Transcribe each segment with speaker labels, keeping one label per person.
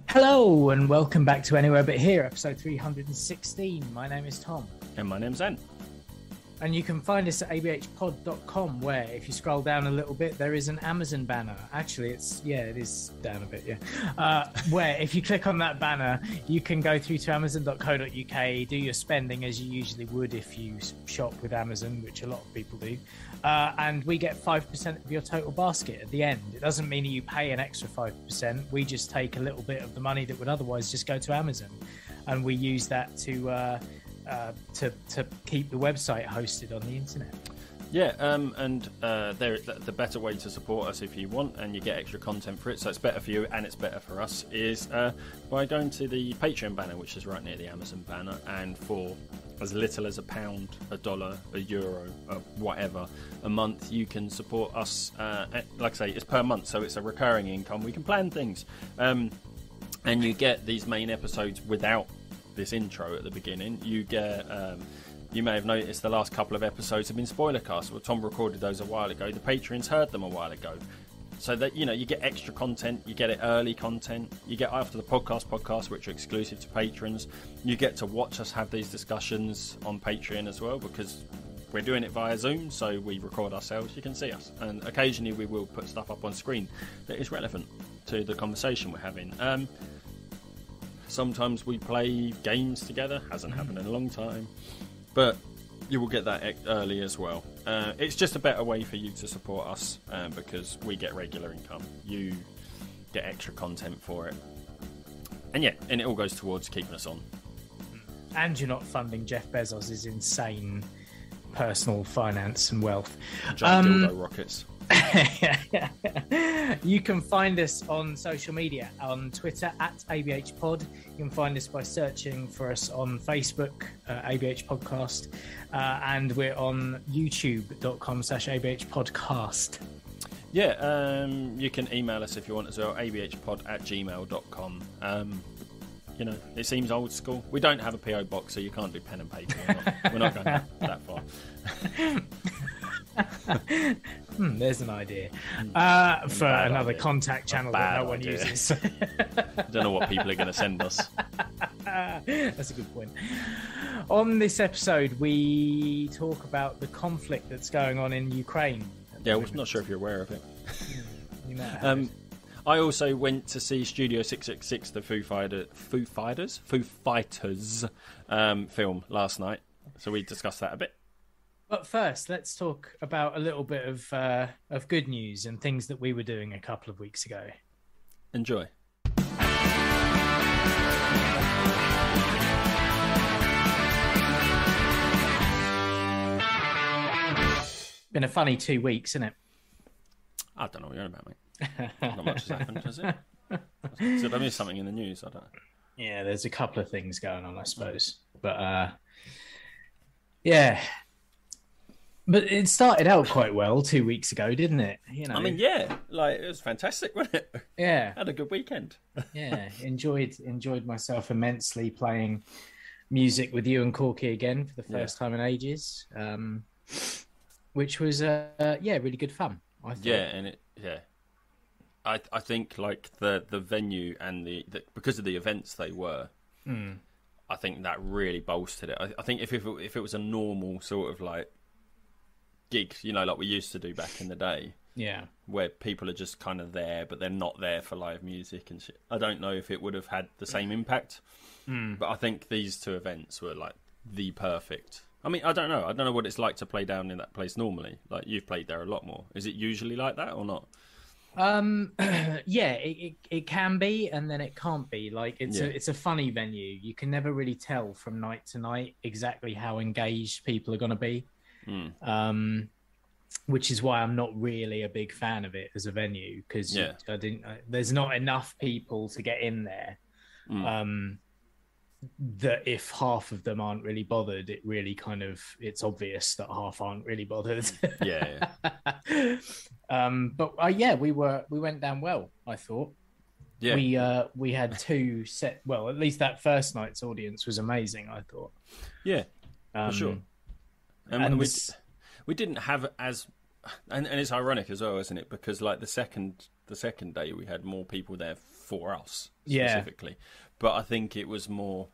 Speaker 1: Hello and welcome back to Anywhere But Here, episode 316. My name is Tom.
Speaker 2: And my name's Zen.
Speaker 1: And you can find us at abhpod.com, where if you scroll down a little bit, there is an Amazon banner. Actually, it is down a bit, yeah. Where if you click on that banner, you can go through to amazon.co.uk, do your spending as you usually would if you shop with Amazon, which a lot of people do. And we get 5% of your total basket at the end. It doesn't mean you pay an extra 5%. We just take a little bit of the money that would otherwise just go to Amazon. And we use that to keep the website hosted on the internet.
Speaker 2: Yeah, the better way to support us if you want, and you get extra content for it, so it's better for you and it's better for us, is by going to the Patreon banner, which is right near the Amazon banner, and for as little as £1, $1, €1, whatever, a month, you can support us. Like I say, it's per month, so it's a recurring income. We can plan things, and you get these main episodes without this intro at the beginning. You get you may have noticed the last couple of episodes have been spoiler casts. Well, Tom recorded those a while ago. The patrons heard them a while ago, so that you get extra content. You get it early content. You get after the podcast, which are exclusive to patrons. You get to watch us have these discussions on Patreon as well, because we're doing it via Zoom, so we record ourselves. You can see us, and occasionally we will put stuff up on screen that is relevant to the conversation we're having. Sometimes we play games together. Hasn't happened in a long time, but you will get that early as well. It's just a better way for you to support us, because we get regular income. You get extra content for it. And it all goes towards keeping us on.
Speaker 1: And you're not funding Jeff Bezos' insane personal finance and wealth.
Speaker 2: Giant dildo rockets.
Speaker 1: You can find us on social media, on Twitter at ABH Pod. You can find us by searching for us on Facebook, ABH Podcast, and we're on youtube.com/ABH Podcast.
Speaker 2: Yeah, you can email us if you want as well, abhpod@gmail.com. It seems old school. We don't have a PO box, so you can't do pen and paper. We're not going that far.
Speaker 1: There's an idea for another contact channel that no one uses.
Speaker 2: I don't know what people are going to send us.
Speaker 1: That's a good point. On this episode, we talk about the conflict that's going on in Ukraine.
Speaker 2: Yeah, I'm not sure if you're aware of it.
Speaker 1: You might have.
Speaker 2: I also went to see Studio 666, the Foo Fighters film last night. So we discussed that a bit.
Speaker 1: But first, let's talk about a little bit of good news and things that we were doing a couple of weeks ago.
Speaker 2: Enjoy.
Speaker 1: Been a funny 2 weeks, isn't it?
Speaker 2: I don't know what you're on about, mate. Not much has happened, has it? Did I miss something in the news? I don't know.
Speaker 1: Yeah, there's a couple of things going on, I suppose. But, yeah. But it started out quite well 2 weeks ago, didn't it?
Speaker 2: I mean, yeah, it was fantastic, wasn't it?
Speaker 1: Yeah,
Speaker 2: had a good weekend.
Speaker 1: Yeah, enjoyed myself immensely playing music with you and Corky again for the first time in ages, which was really good fun. I thought.
Speaker 2: I think the venue and the because of the events they were. I think that really bolstered it. I think if it was a normal sort of gig, like we used to do back in the day, where people are just kind of there, but they're not there for live music and shit, I don't know if it would have had the same impact. But I think these two events were the perfect. I mean, I don't know what it's like to play down in that place normally. You've played there a lot more. Is it usually like that or not?
Speaker 1: Yeah, it can be, and then it can't be. It's a funny venue. You can never really tell from night to night exactly how engaged people are going to be. Which is why I'm not really a big fan of it as a venue, because there's not enough people to get in there. That if half of them aren't really bothered, it really it's obvious that half aren't really bothered. We went down well, I thought. We had two set. Well, at least that first night's audience was amazing, I thought.
Speaker 2: Yeah, for sure. And we didn't have as, and it's ironic as well, isn't it? Because the second day we had more people there for us
Speaker 1: Yeah.
Speaker 2: specifically. But I think it was more.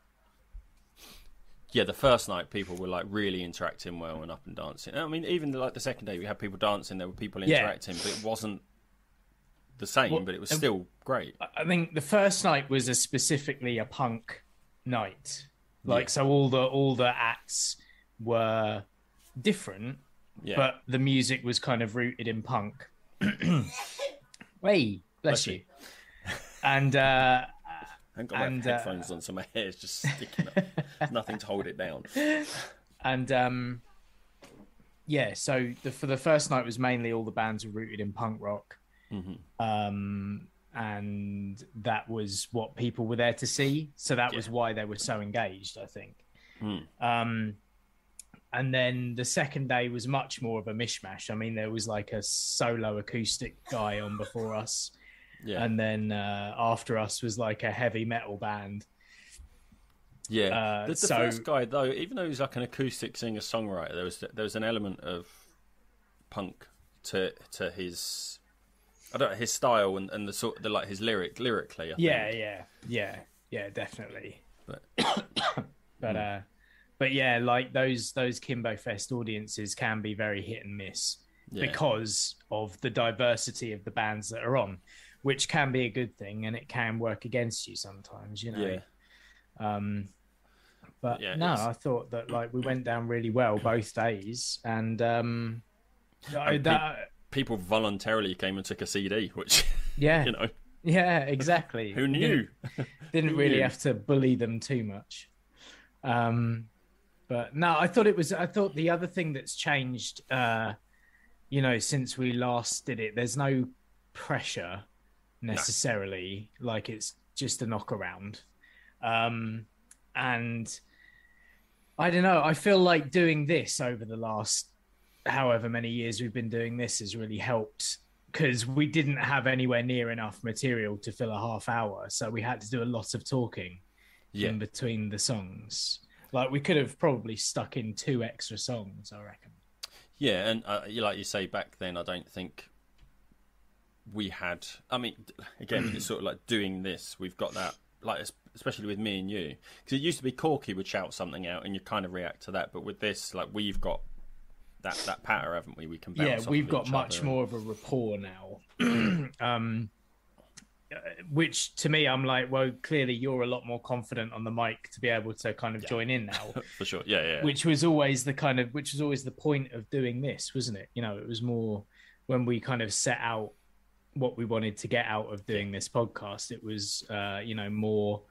Speaker 2: Yeah, the first night people were like really interacting well and up and dancing. I mean, even like the second day we had people dancing, there were people interacting, but it wasn't the same. But it was still great.
Speaker 1: I think the first night was specifically a punk night. Like, so all the acts were different, but the music was kind of rooted in punk. Hey, bless you. And
Speaker 2: I haven't got my headphones on, so my hair is just sticking up. There's nothing to hold it down.
Speaker 1: And so for the first night was mainly all the bands were rooted in punk rock. Mm-hmm. And that was what people were there to see. So that was why they were so engaged, I think. And then the second day was much more of a mishmash. I mean, there was like a solo acoustic guy on before us. Yeah. And then after us was like a heavy metal band.
Speaker 2: Yeah. The first guy, though, even though he was like an acoustic singer-songwriter, there was an element of punk to his, I don't know, his style and the sort of like his lyrically. I think.
Speaker 1: Yeah, definitely. But yeah, like those Kimbo Fest audiences can be very hit and miss because of the diversity of the bands that are on, which can be a good thing, and it can work against you sometimes, you know. I thought that like we went down really well both days, and
Speaker 2: people voluntarily came and took a CD, which you know.
Speaker 1: Yeah, exactly.
Speaker 2: Who knew?
Speaker 1: Didn't really have to bully them too much. But no, I thought the other thing that's changed, since we last did it, there's no pressure necessarily. No. Like it's just a knock around. And I don't know, I feel like doing this over the last however many years we've been doing this has really helped, because we didn't have anywhere near enough material to fill a half hour. So we had to do a lot of talking in between the songs. Like we could have probably stuck in 2 extra songs, I reckon. Yeah,
Speaker 2: and like you say, back then, I don't think we had. I mean, again, it's sort of like doing this. We've got that, like especially with me and you, because it used to be Corky would shout something out, and you kind of react to that. But with this, like we've got that patter, haven't we? We can bounce off
Speaker 1: we've
Speaker 2: of
Speaker 1: got
Speaker 2: each
Speaker 1: much
Speaker 2: other
Speaker 1: more of a rapport now. Which to me, I'm like, well, clearly you're a lot more confident on the mic to be able to kind of join in now.
Speaker 2: For sure, yeah.
Speaker 1: Which was always the point of doing this, wasn't it? You know, it was more when we kind of set out what we wanted to get out of doing this podcast. It was, more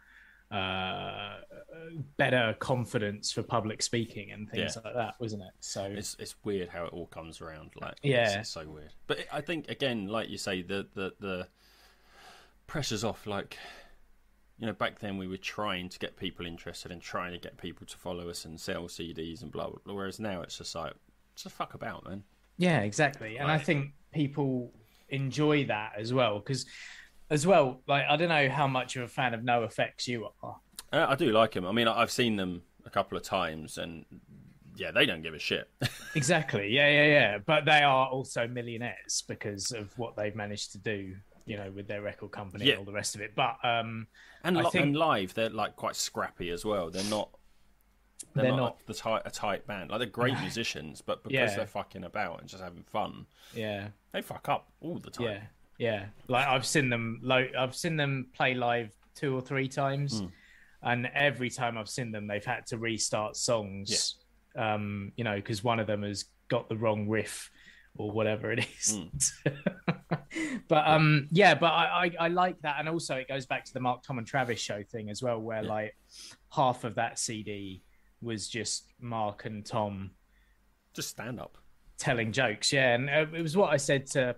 Speaker 1: better confidence for public speaking and things like that, wasn't it? So
Speaker 2: it's weird how it all comes around. Like, it's so weird. But I think again, like you say, the pressure's off. Like, you know, back then we were trying to get people interested and trying to get people to follow us and sell CDs and blah blah blah. Whereas now it's just like, just fuck about, man.
Speaker 1: Yeah, exactly. And I think people enjoy that as well, because like I don't know how much of a fan of NoFX you are.
Speaker 2: I do like them. I mean, I've seen them a couple of times, and they don't give a shit.
Speaker 1: Exactly. Yeah. But they are also millionaires because of what they've managed to do, you know, with their record company and all the rest of it. But and
Speaker 2: live, they're like quite scrappy as well. They're not a tight band. Like they're great musicians, but because they're fucking about and just having fun, they fuck up all the time.
Speaker 1: Yeah. Like I've seen them play live 2 or 3 times, and every time I've seen them, they've had to restart songs. Because one of them has got the wrong riff or whatever it is. But I like that, and also it goes back to the Mark, Tom, and Travis show thing as well, where like half of that CD was just Mark and Tom
Speaker 2: just stand up
Speaker 1: telling jokes. And it was what I said to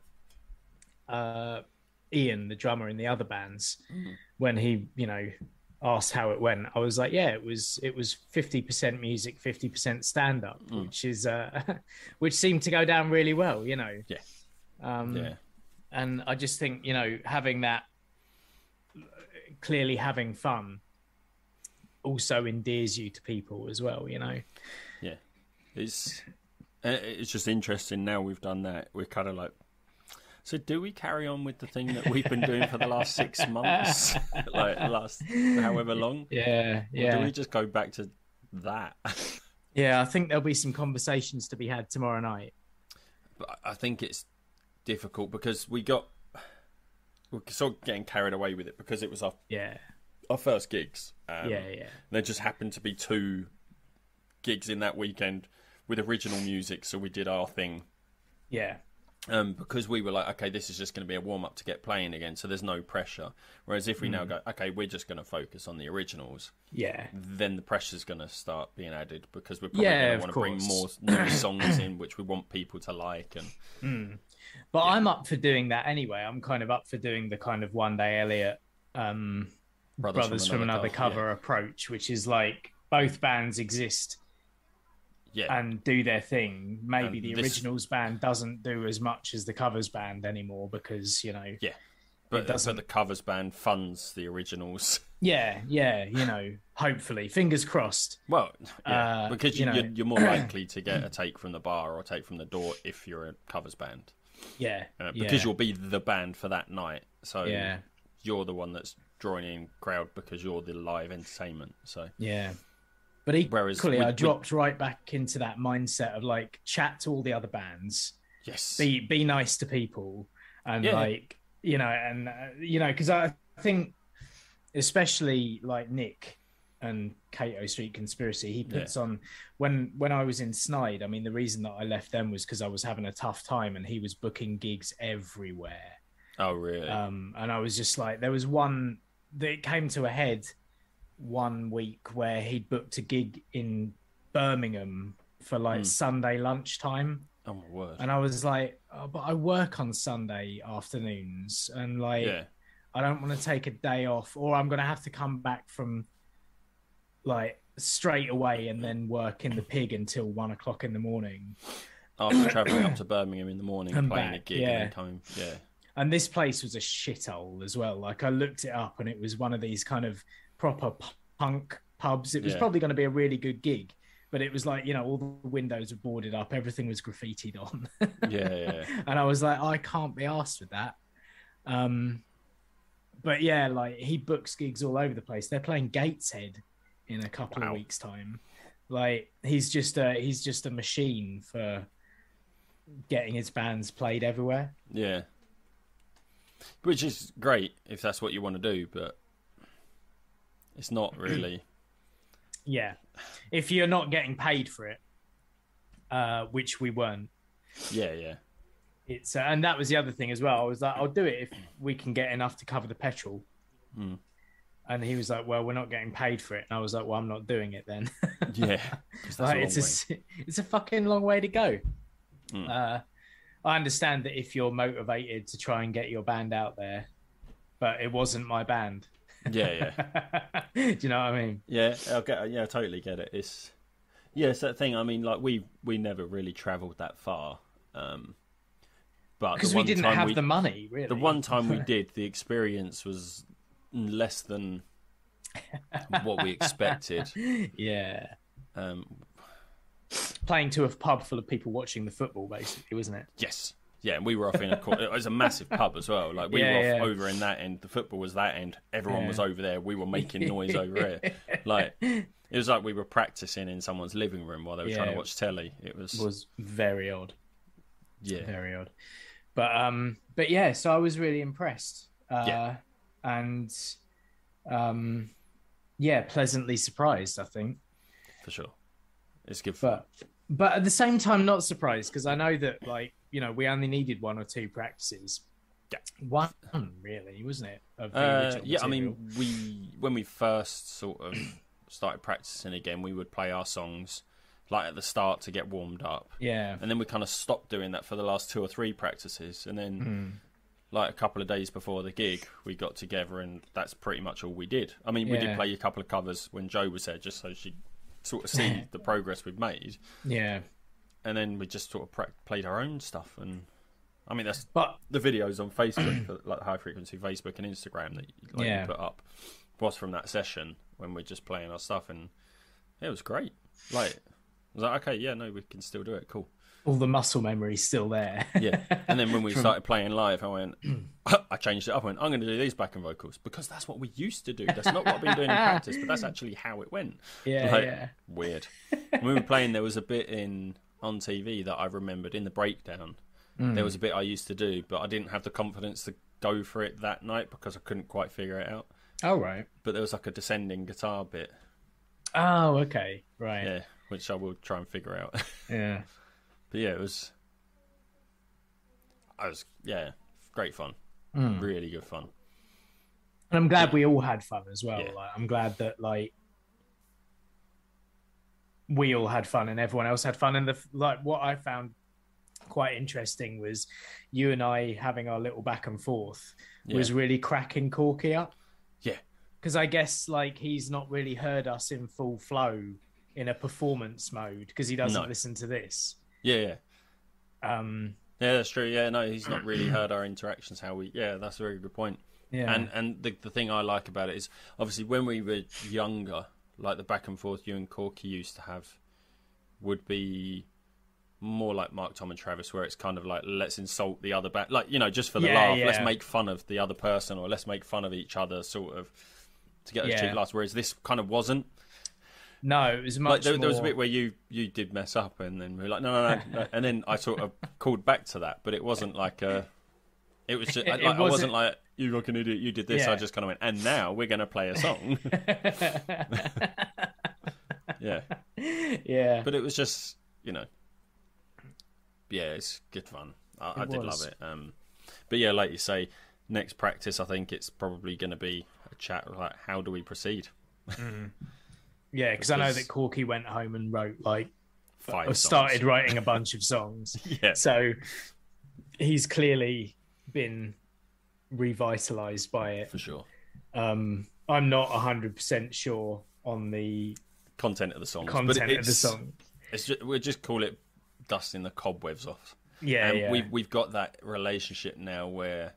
Speaker 1: Ian, the drummer in the other bands, when he, you know, asked how it went. I was like, it was 50% music, 50% stand up, which is which seemed to go down really well, you know. And I just think, you know, having that, clearly having fun also endears you to people as well, you know. It's
Speaker 2: just interesting now we've done that. We're kind of like, So do we carry on with the thing that we've been doing for the last 6 months? Like last however long?
Speaker 1: Yeah,
Speaker 2: Or
Speaker 1: yeah.
Speaker 2: do we just go back to that?
Speaker 1: Yeah, I think there'll be some conversations to be had tomorrow night.
Speaker 2: But I think it's difficult because we're sort of getting carried away with it because it was our first gigs. There just happened to be 2 gigs in that weekend with original music, so we did our thing.
Speaker 1: Yeah.
Speaker 2: Because we were like, okay, this is just going to be a warm-up to get playing again, so there's no pressure. Whereas if we now go, okay, we're just going to focus on the originals, then the pressure's going to start being added because we're probably going to want to bring more new songs in, which we want people to like.
Speaker 1: But I'm up for doing that anyway. I'm kind of up for doing the kind of One Day Elliot Brothers from Another Cover approach, which is like both bands exist and do their thing. Maybe the originals band doesn't do as much as the covers band anymore because, you know... Yeah,
Speaker 2: but the covers band funds the originals.
Speaker 1: Yeah, you know, hopefully. Fingers crossed.
Speaker 2: Well, because you're more likely to get a take from the bar or a take from the door if you're a covers band.
Speaker 1: Yeah.
Speaker 2: Because you'll be the band for that night. So you're the one that's drawing in crowd because you're the live entertainment. So yeah.
Speaker 1: But equally, I dropped right back into that mindset of like chat to all the other bands.
Speaker 2: Yes.
Speaker 1: Be nice to people, and like because I think especially like Nick and Cato Street Conspiracy, he puts on when I was in Snide. I mean, the reason that I left them was because I was having a tough time, and he was booking gigs everywhere.
Speaker 2: Oh, really?
Speaker 1: And I was just like, there was one that came to a head one week where he'd booked a gig in Birmingham for like Sunday lunchtime.
Speaker 2: Oh my word.
Speaker 1: And I was like, but I work on Sunday afternoons and like I don't want to take a day off, or I'm going to have to come back from like straight away and then work in the Pig until 1 o'clock in the morning.
Speaker 2: After travelling up to Birmingham in the morning and playing a gig and then coming,
Speaker 1: And this place was a shithole as well. Like I looked it up and it was one of these kind of proper punk pubs. It was probably going to be a really good gig, but it was like, you know, all the windows were boarded up, everything was graffitied on. And I was like, I can't be arsed with that. But yeah, like he books gigs all over the place. They're playing Gateshead in a couple of weeks' time. Like he's just a machine for getting his bands played everywhere.
Speaker 2: Yeah. Which is great if that's what you want to do, but it's not really.
Speaker 1: Yeah. If you're not getting paid for it, which we weren't.
Speaker 2: Yeah.
Speaker 1: It's and that was the other thing as well. I was like, I'll do it if we can get enough to cover the petrol. And he was like, well, we're not getting paid for it. And I was like, well, I'm not doing it then.
Speaker 2: Yeah.
Speaker 1: Like, it's a fucking long way to go. I understand that if you're motivated to try and get your band out there, but it wasn't my band.
Speaker 2: Yeah.
Speaker 1: Do you know what I mean?
Speaker 2: Yeah, I totally get it. It's that thing. I mean, like we never really travelled that far, but
Speaker 1: because we didn't have the money. Really,
Speaker 2: the one time we did, the experience was less than what we expected.
Speaker 1: Yeah. Playing to a pub full of people watching the football, basically, wasn't it?
Speaker 2: Yes. Yeah, and we were off in it was a massive pub as well. Like we were off over in that end. The football was that end. Everyone was over there. We were making noise over here. Like it was like we were practicing in someone's living room while they were trying to watch telly. It was
Speaker 1: very odd.
Speaker 2: Yeah,
Speaker 1: very odd. But yeah, so I was really impressed. And pleasantly surprised. I think
Speaker 2: for sure. It's good
Speaker 1: but at the same time not surprised because I know that like, you know, we only needed 1 or 2 practices. One really, wasn't it?
Speaker 2: I mean when we first sort of started practicing again, we would play our songs like at the start to get warmed up. Yeah. And then we kind of stopped doing that for the last 2 or 3 practices, and then like a couple of days before the gig we got together and that's pretty much all we did. I mean we did play a couple of covers when Jo was there just so she sort of see the progress we've made. Yeah. And then we just sort of played our own stuff. And I mean, the videos on Facebook, like High Frequency Facebook and Instagram that you put up was from that session when we're just playing our stuff. And it was great. Like, I was like, okay, we can still do it. Cool.
Speaker 1: all the muscle memory's still there.
Speaker 2: Yeah. And then when we started playing live, I went, I changed it up. I went, I'm going to do these backing vocals because that's what we used to do. That's not what I've been doing in practice, but that's actually how it went.
Speaker 1: Yeah.
Speaker 2: Weird. When we were playing, there was a bit on TV that I remembered in the breakdown. There was a bit I used to do, but I didn't have the confidence to go for it that night because I couldn't quite figure it out.
Speaker 1: Oh, right.
Speaker 2: But there was like a descending guitar bit.
Speaker 1: Oh, okay. Right.
Speaker 2: Yeah, which I will try and figure out.
Speaker 1: Yeah.
Speaker 2: But yeah, it was great fun. Really good fun.
Speaker 1: And I'm glad we all had fun as well.
Speaker 2: Yeah.
Speaker 1: Like, I'm glad that we all had fun and everyone else had fun. And what I found quite interesting was you and I having our little back and forth was really cracking Corky up.
Speaker 2: Yeah.
Speaker 1: Because I guess he's not really heard us in full flow in a performance mode because he doesn't listen to this.
Speaker 2: Yeah. Yeah, that's true. Yeah, no, he's not really heard our interactions. That's a very good point.
Speaker 1: Yeah.
Speaker 2: And the thing I like about it is obviously when we were younger, like the back and forth you and Corky used to have would be more like Mark, Tom and Travis, where it's kind of like, let's insult the other back, just for the laugh. Yeah. Let's make fun of the other person or let's make fun of each other sort of to get those cheap laughs. Whereas this kind of wasn't.
Speaker 1: No, it was much
Speaker 2: there was a bit where you did mess up, and then we were like, no. And then I sort of called back to that, but it wasn't like it was just, I wasn't like, you fucking idiot, you did this. Yeah. I just kind of went, and now we're going to play a song. Yeah.
Speaker 1: Yeah.
Speaker 2: But it was just, it's good fun. I did love it. But yeah, like you say, next practice, I think it's probably going to be a chat like, how do we proceed?
Speaker 1: Yeah, because I know that Corky went home and wrote started
Speaker 2: songs.
Speaker 1: Writing a bunch of songs.
Speaker 2: Yeah.
Speaker 1: So he's clearly been revitalized by it.
Speaker 2: For sure.
Speaker 1: I'm not 100% sure on the
Speaker 2: content of the songs. We'll just call it dusting the cobwebs off.
Speaker 1: Yeah,
Speaker 2: and we've got that relationship now where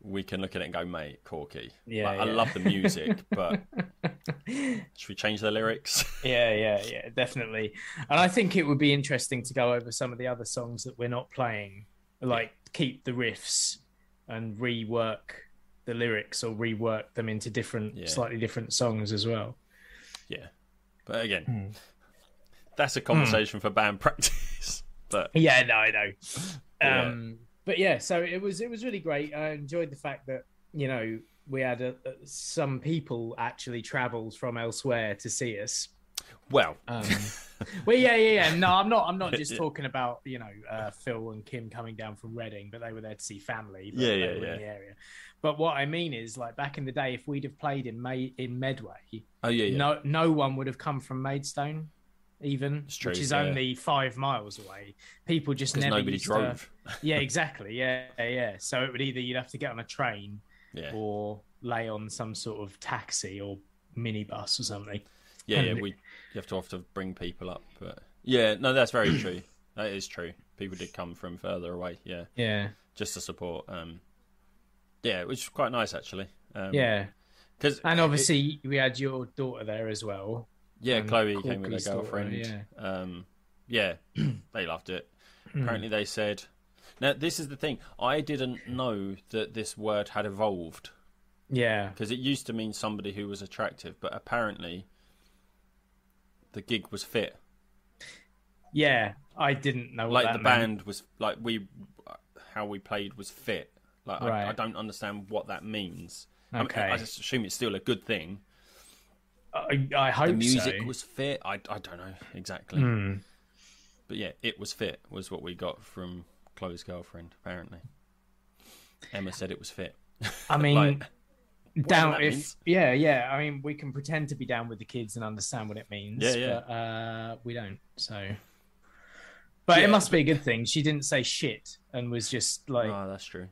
Speaker 2: we can look at it and go, mate, Corky.
Speaker 1: Yeah,
Speaker 2: I love the music, but should we change the lyrics?
Speaker 1: Yeah, definitely. And I think it would be interesting to go over some of the other songs that we're not playing, keep the riffs and rework the lyrics or rework them into slightly different songs as well.
Speaker 2: Yeah. But again, that's a conversation for band practice. But
Speaker 1: yeah, no, I know. But yeah, so it was really great. I enjoyed the fact that we had some people actually travelled from elsewhere to see us.
Speaker 2: Well,
Speaker 1: yeah. No, I'm not just talking about Phil and Kim coming down from Reading, but they were there to see family. But they were in the area. But what I mean is, back in the day, if we'd have played in Medway, no one would have come from Maidstone. Which is only 5 miles away. People just never
Speaker 2: nobody drove.
Speaker 1: Yeah, exactly. Yeah. So it would you'd have to get on a train or lay on some sort of taxi or minibus or something.
Speaker 2: Yeah, you have to often bring people up. But yeah, no, that's very true. That is true. People did come from further away. Yeah, just to support. Which was quite nice actually. And
Speaker 1: obviously we had your daughter there as well.
Speaker 2: Yeah, Chloe came with her girlfriend. They loved it. Apparently they said... Now, this is the thing. I didn't know that this word had evolved.
Speaker 1: Yeah.
Speaker 2: Because it used to mean somebody who was attractive, but apparently the gig was fit.
Speaker 1: Yeah, I didn't know what that
Speaker 2: the band was... how we played was fit. I don't understand what that means.
Speaker 1: Okay.
Speaker 2: I just assume it's still a good thing.
Speaker 1: I hope
Speaker 2: the music was fit. I don't know exactly, but yeah, it was fit. Was what we got from Chloe's girlfriend. Apparently, Emma said it was fit.
Speaker 1: I mean, down if means. I mean, we can pretend to be down with the kids and understand what it means. But we don't. So, but it must be a good thing. She didn't say shit and was just like.
Speaker 2: Oh, that's true.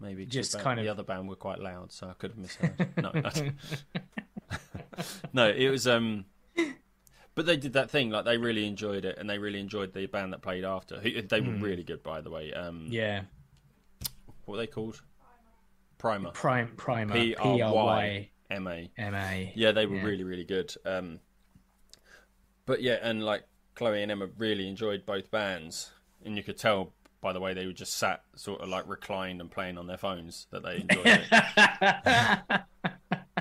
Speaker 2: Maybe
Speaker 1: just
Speaker 2: the other band were quite loud, so I could have misheard. No. No, it was but they did that thing, they really enjoyed it, and they really enjoyed the band that played after. They were really good, by the way. What were they called? Primer.
Speaker 1: Primer.
Speaker 2: Prymma. Yeah, they were really, really good. But yeah, and Chloe and Emma really enjoyed both bands. and you could tell by the way they were just sat, sort of like reclined and playing on their phones, that they enjoyed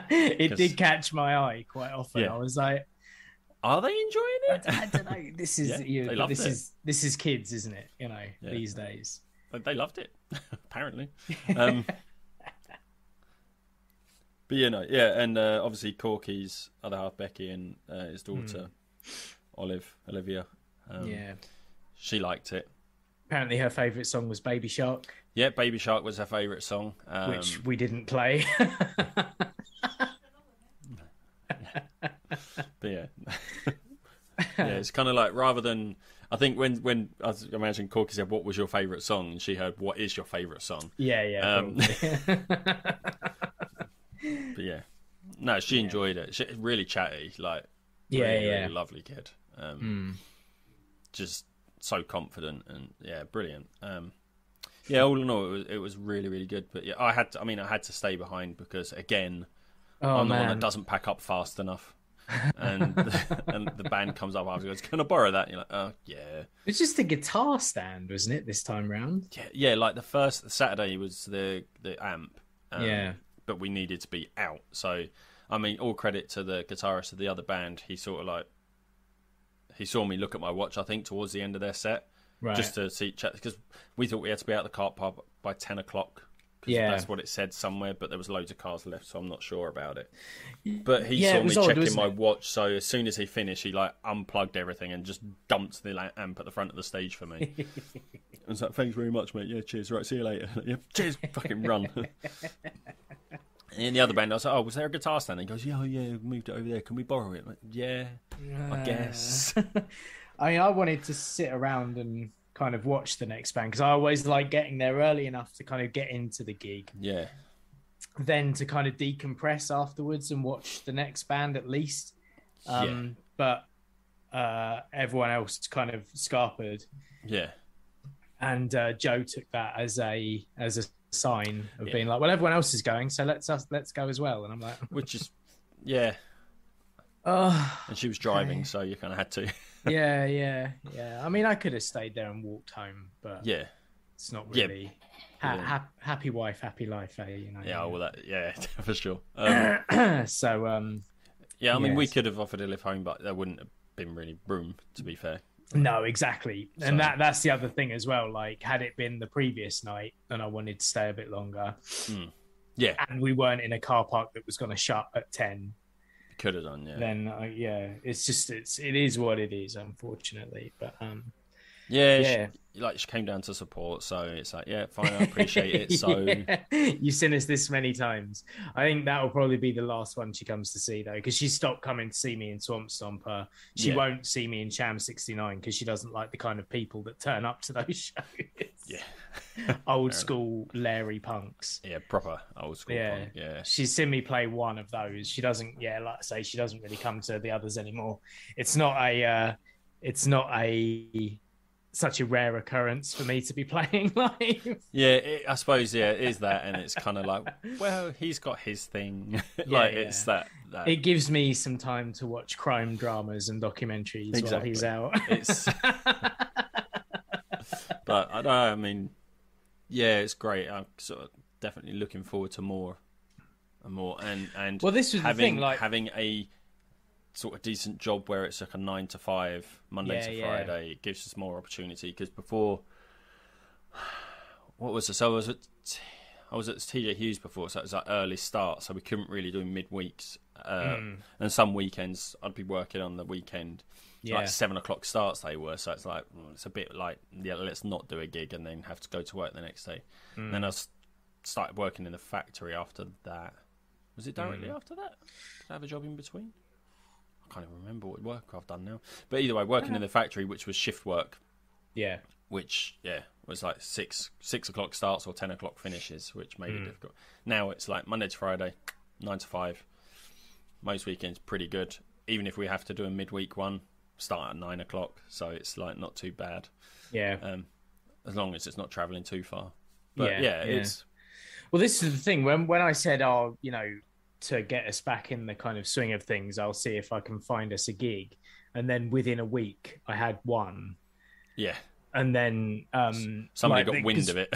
Speaker 2: it.
Speaker 1: It did catch my eye quite often.
Speaker 2: Yeah.
Speaker 1: I was like,
Speaker 2: are they enjoying it?
Speaker 1: I don't know. This is this is kids, isn't it? You know, these days.
Speaker 2: They loved it, apparently. But and obviously Corky's other half, Becky, and his daughter Olivia. She liked it.
Speaker 1: Apparently, her favourite song was Baby Shark.
Speaker 2: Yeah, Baby Shark was her favourite song,
Speaker 1: which we didn't play.
Speaker 2: But it's kind of like, rather than, I think when I imagine Corky said, "What was your favourite song?" and she heard, "What is your favourite song?" But no, she enjoyed it. She really chatty, like really lovely kid. Just so confident and brilliant. All in all, it was really, really good. But I had to stay behind because, again, I'm the one that doesn't pack up fast enough. And and the band comes up after and goes, "Can I borrow that?" And you're like, "Oh yeah."
Speaker 1: It's just a guitar stand, wasn't it, this time round?
Speaker 2: Yeah. Like the first Saturday was the amp. But we needed to be out. So, I mean, all credit to the guitarist of the other band. He sort of like, he saw me look at my watch, I think, towards the end of their set, just to see, because we thought we had to be out of the car park by 10 o'clock. That's what it said somewhere, but there was loads of cars left, so I'm not sure about it. But he saw me checking my watch, so as soon as he finished, he like unplugged everything and just dumped the amp at the front of the stage for me. I was like, "Thanks very much, mate. Yeah, cheers. Right, see you later." Yeah, cheers. Fucking run. And in the other band, I was like, "Oh, was there a guitar stand?" And he goes, "Yeah, moved it over there. Can we borrow it?" I'm like, "Yeah, I guess."
Speaker 1: I mean, I wanted to sit around and kind of watch the next band because I always like getting there early enough to kind of get into the gig.
Speaker 2: Yeah.
Speaker 1: Then to kind of decompress afterwards and watch the next band at least. But everyone else kind of scarpered.
Speaker 2: Yeah.
Speaker 1: And Joe took that as a sign of being like, well, everyone else is going, so let's go as well. And I'm like,
Speaker 2: which is, and she was driving, so you kind of had to.
Speaker 1: Yeah. I mean, I could have stayed there and walked home, but it's not really happy wife, happy life, you know.
Speaker 2: Yeah, well, for sure.
Speaker 1: So,
Speaker 2: I mean, we could have offered a lift home, but there wouldn't have been really room, to be fair.
Speaker 1: No, exactly. And that's the other thing as well. Like, had it been the previous night and I wanted to stay a bit longer, and we weren't in a car park that was going to shut at 10,
Speaker 2: could have done,
Speaker 1: then it's just it is what it is, unfortunately. But she came down to support, so it's like, fine, I appreciate it. So you've seen us this many times. I think that will probably be the last one she comes to see, though, because she stopped coming to see me in Swamp Stomper. She won't see me in Sham 69 because she doesn't like the kind of people that turn up to those shows. Old school Larry punks.
Speaker 2: Proper old school punk.
Speaker 1: She's seen me play one of those. She doesn't like I say, she doesn't really come to the others anymore. It's not such a rare occurrence for me to be playing live.
Speaker 2: I suppose it is that, and it's kind of like, well, he's got his thing. It's that
Speaker 1: it gives me some time to watch crime dramas and documentaries while he's out.
Speaker 2: But I don't know, I mean, it's great. I'm sort of definitely looking forward to more and more, and
Speaker 1: well, this was the thing, like
Speaker 2: having a sort of decent job where it's like a 9 to 5 Monday to Friday. It gives us more opportunity, because before, what was it? So I was at TJ Hughes before, so it was like early start, so we couldn't really do midweeks. And some weekends I'd be working on the weekend, like 7 o'clock starts they were. So it's like, it's a bit like, let's not do a gig and then have to go to work the next day. And then I started working in the factory after that. Was it directly after that? Did I have a job in between? I can't even remember what work I've done now. But either way, working in the factory, which was shift work. Which, was like 6 o'clock starts or 10 o'clock finishes, which made it difficult. Now it's like Monday to Friday, 9 to 5. Most weekends pretty good. Even if we have to do a midweek one, start at 9 o'clock. So it's like not too bad. As long as it's not travelling too far. But it's...
Speaker 1: Well, this is the thing. When I said, to get us back in the kind of swing of things, I'll see if I can find us a gig. And then within a week, I had one. and then
Speaker 2: somebody got wind of it.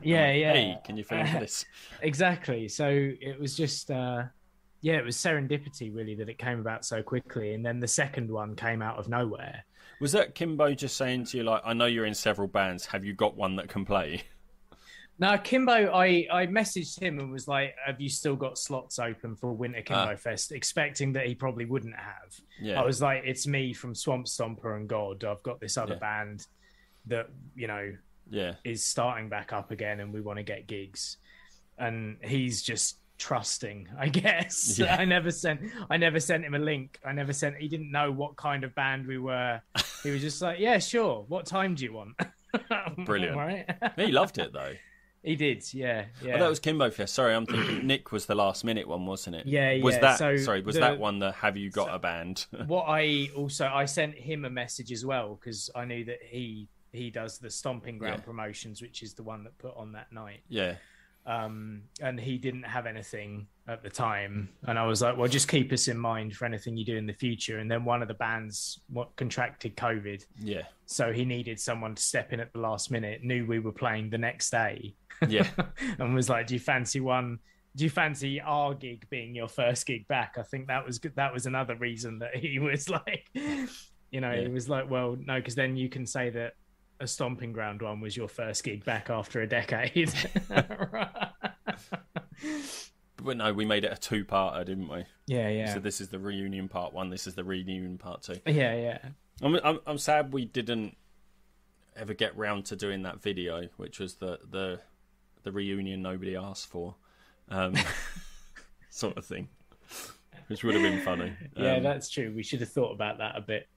Speaker 1: Yeah.
Speaker 2: Hey, can you fill in for this?
Speaker 1: Exactly. So it was just it was serendipity really that it came about so quickly, and then the second one came out of nowhere.
Speaker 2: Was that Kimbo just saying to you, like, I know you're in several bands, have you got one that can play?
Speaker 1: No, Kimbo, I messaged him and was like, have you still got slots open for Winter Kimbo Fest? Expecting that he probably wouldn't have.
Speaker 2: Yeah.
Speaker 1: I was like, it's me from Swamp Stomper and God. I've got this other band that, is starting back up again and we want to get gigs. And he's just trusting, I guess.
Speaker 2: Yeah.
Speaker 1: I never sent him a link. He didn't know what kind of band we were. He was just like, yeah, sure. What time do you want?
Speaker 2: Brilliant.
Speaker 1: Right?
Speaker 2: He loved it though.
Speaker 1: He did, yeah.
Speaker 2: Oh, that was Kimbo Fest. Sorry, I'm thinking Nick was the last minute one, wasn't it?
Speaker 1: Yeah.
Speaker 2: Was that one the have you got a band?
Speaker 1: What I sent him a message as well because I knew that he does the Stomping Ground promotions, which is the one that put on that night.
Speaker 2: Yeah.
Speaker 1: And he didn't have anything at the time, and I was like, well, just keep us in mind for anything you do in the future. And then one of the bands contracted COVID, so he needed someone to step in at the last minute, knew we were playing the next day, and was like, do you fancy our gig being your first gig back? I think that was another reason that he was like, he was like, well, no, because then you can say that a Stomping Ground one was your first gig back after a decade.
Speaker 2: But no, we made it a two-parter, didn't we?
Speaker 1: Yeah.
Speaker 2: So this is the reunion part one. This is the reunion part two.
Speaker 1: Yeah.
Speaker 2: I'm sad we didn't ever get round to doing that video, which was the reunion nobody asked for, sort of thing, which would have been funny.
Speaker 1: Yeah, that's true. We should have thought about that a bit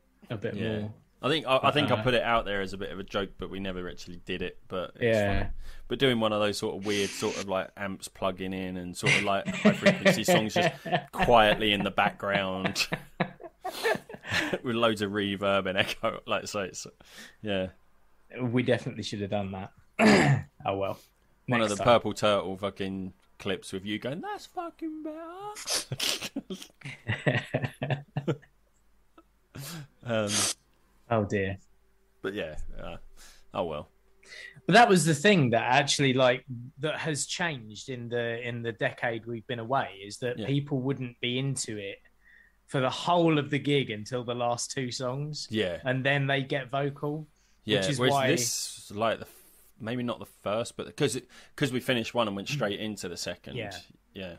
Speaker 1: more.
Speaker 2: I think I put it out there as a bit of a joke, but we never actually did it. But it's funny. But doing one of those sort of weird sort of like amps plugging in and sort of like high frequency songs just quietly in the background with loads of reverb and echo, like so. Yeah, we
Speaker 1: definitely should have done that. Oh well.
Speaker 2: One of the Purple Turtle fucking clips with you going, "That's fucking better."
Speaker 1: Oh dear.
Speaker 2: But yeah, oh well.
Speaker 1: But that was the thing that actually that has changed in the decade we've been away, is that people wouldn't be into it for the whole of the gig until the last two songs. Yeah. And then they get vocal.
Speaker 2: Yeah.
Speaker 1: Which is
Speaker 2: whereas
Speaker 1: why
Speaker 2: this maybe not the first, but because we finished one and went straight into the second. Yeah.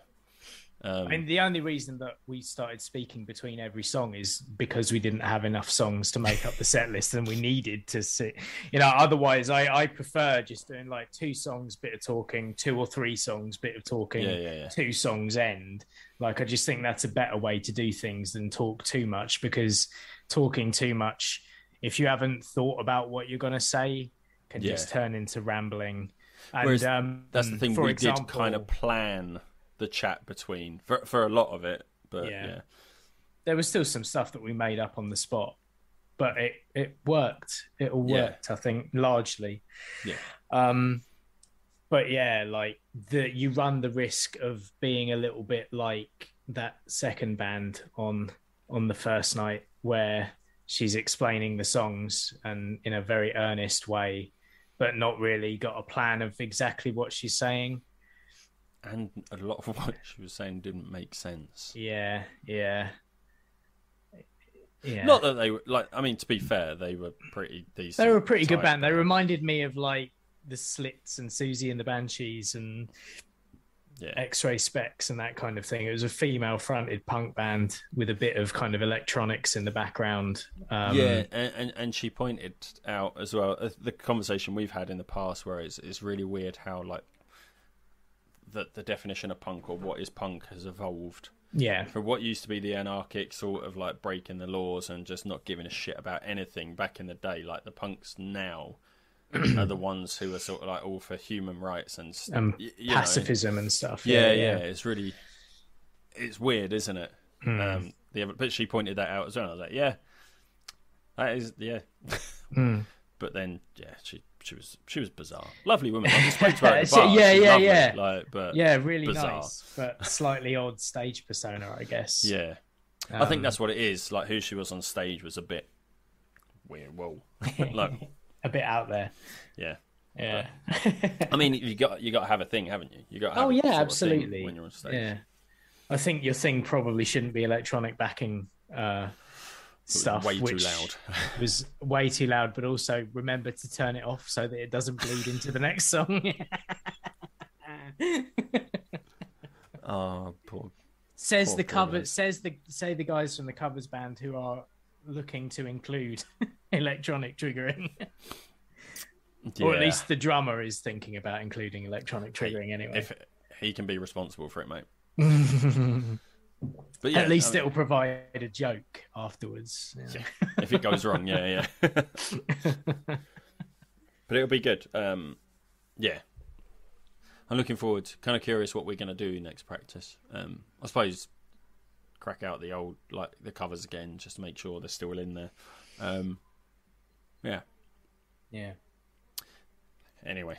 Speaker 1: I mean, the only reason that we started speaking between every song is because we didn't have enough songs to make up the set list, and we needed to see, otherwise I prefer just doing like 2 songs, bit of talking, 2 or 3 songs, bit of talking, 2 songs end. Like, I just think that's a better way to do things than talk too much, because talking too much, if you haven't thought about what you're going to say, can just turn into rambling. And
Speaker 2: whereas, that's the thing, we did kind of plan the chat between for a lot of it, but
Speaker 1: there was still some stuff that we made up on the spot, but it worked. It all worked, I think, largely. But you run the risk of being a little bit like that second band on the first night, where she's explaining the songs and in a very earnest way, but not really got a plan of exactly what she's saying.
Speaker 2: And a lot of what she was saying didn't make sense.
Speaker 1: Yeah.
Speaker 2: Not that they were to be fair, they were pretty decent.
Speaker 1: They were a pretty good band. They reminded me of like the Slits and Susie and the Banshees and X-Ray Specs and that kind of thing. It was a female-fronted punk band with a bit of kind of electronics in the background.
Speaker 2: And she pointed out as well the conversation we've had in the past, where it's really weird how like the definition of punk, or what is punk, has evolved.
Speaker 1: Yeah.
Speaker 2: For what used to be the anarchic sort of like breaking the laws and just not giving a shit about anything back in the day, like the punks now are the ones who are sort of like all for human rights and
Speaker 1: pacifism and stuff.
Speaker 2: Yeah. It's weird, isn't it? But she pointed that out as well. I was like, that is, But then, she was bizarre. Lovely woman. I spoke to her at the bar.
Speaker 1: Really
Speaker 2: bizarre.
Speaker 1: Nice, but slightly odd stage persona, I guess.
Speaker 2: Yeah. I think that's what it is. Like, who she was on stage was a bit weird. Whoa. Like,
Speaker 1: a bit out there.
Speaker 2: Yeah.
Speaker 1: Yeah.
Speaker 2: I mean, you got to have a thing, haven't you? You got to have
Speaker 1: absolutely.
Speaker 2: when you're on stage.
Speaker 1: Yeah. I think your thing probably shouldn't be electronic backing stuff,
Speaker 2: way
Speaker 1: which
Speaker 2: too loud.
Speaker 1: was way too loud, but also remember to turn it off so that it doesn't bleed into the next song.
Speaker 2: Oh, poor.
Speaker 1: Say the guys from the covers band who are looking to include electronic triggering. Yeah. Or at least the drummer is thinking about including electronic triggering anyway.
Speaker 2: If he can be responsible for it, mate.
Speaker 1: But yeah, at least it'll provide a joke afterwards.
Speaker 2: Yeah. If it goes wrong, yeah. But it'll be good. Yeah. I'm looking forward. Kind of curious what we're going to do next practice. I suppose crack out the old, like the covers again, just to make sure they're still in there.
Speaker 1: Yeah.
Speaker 2: Anyway.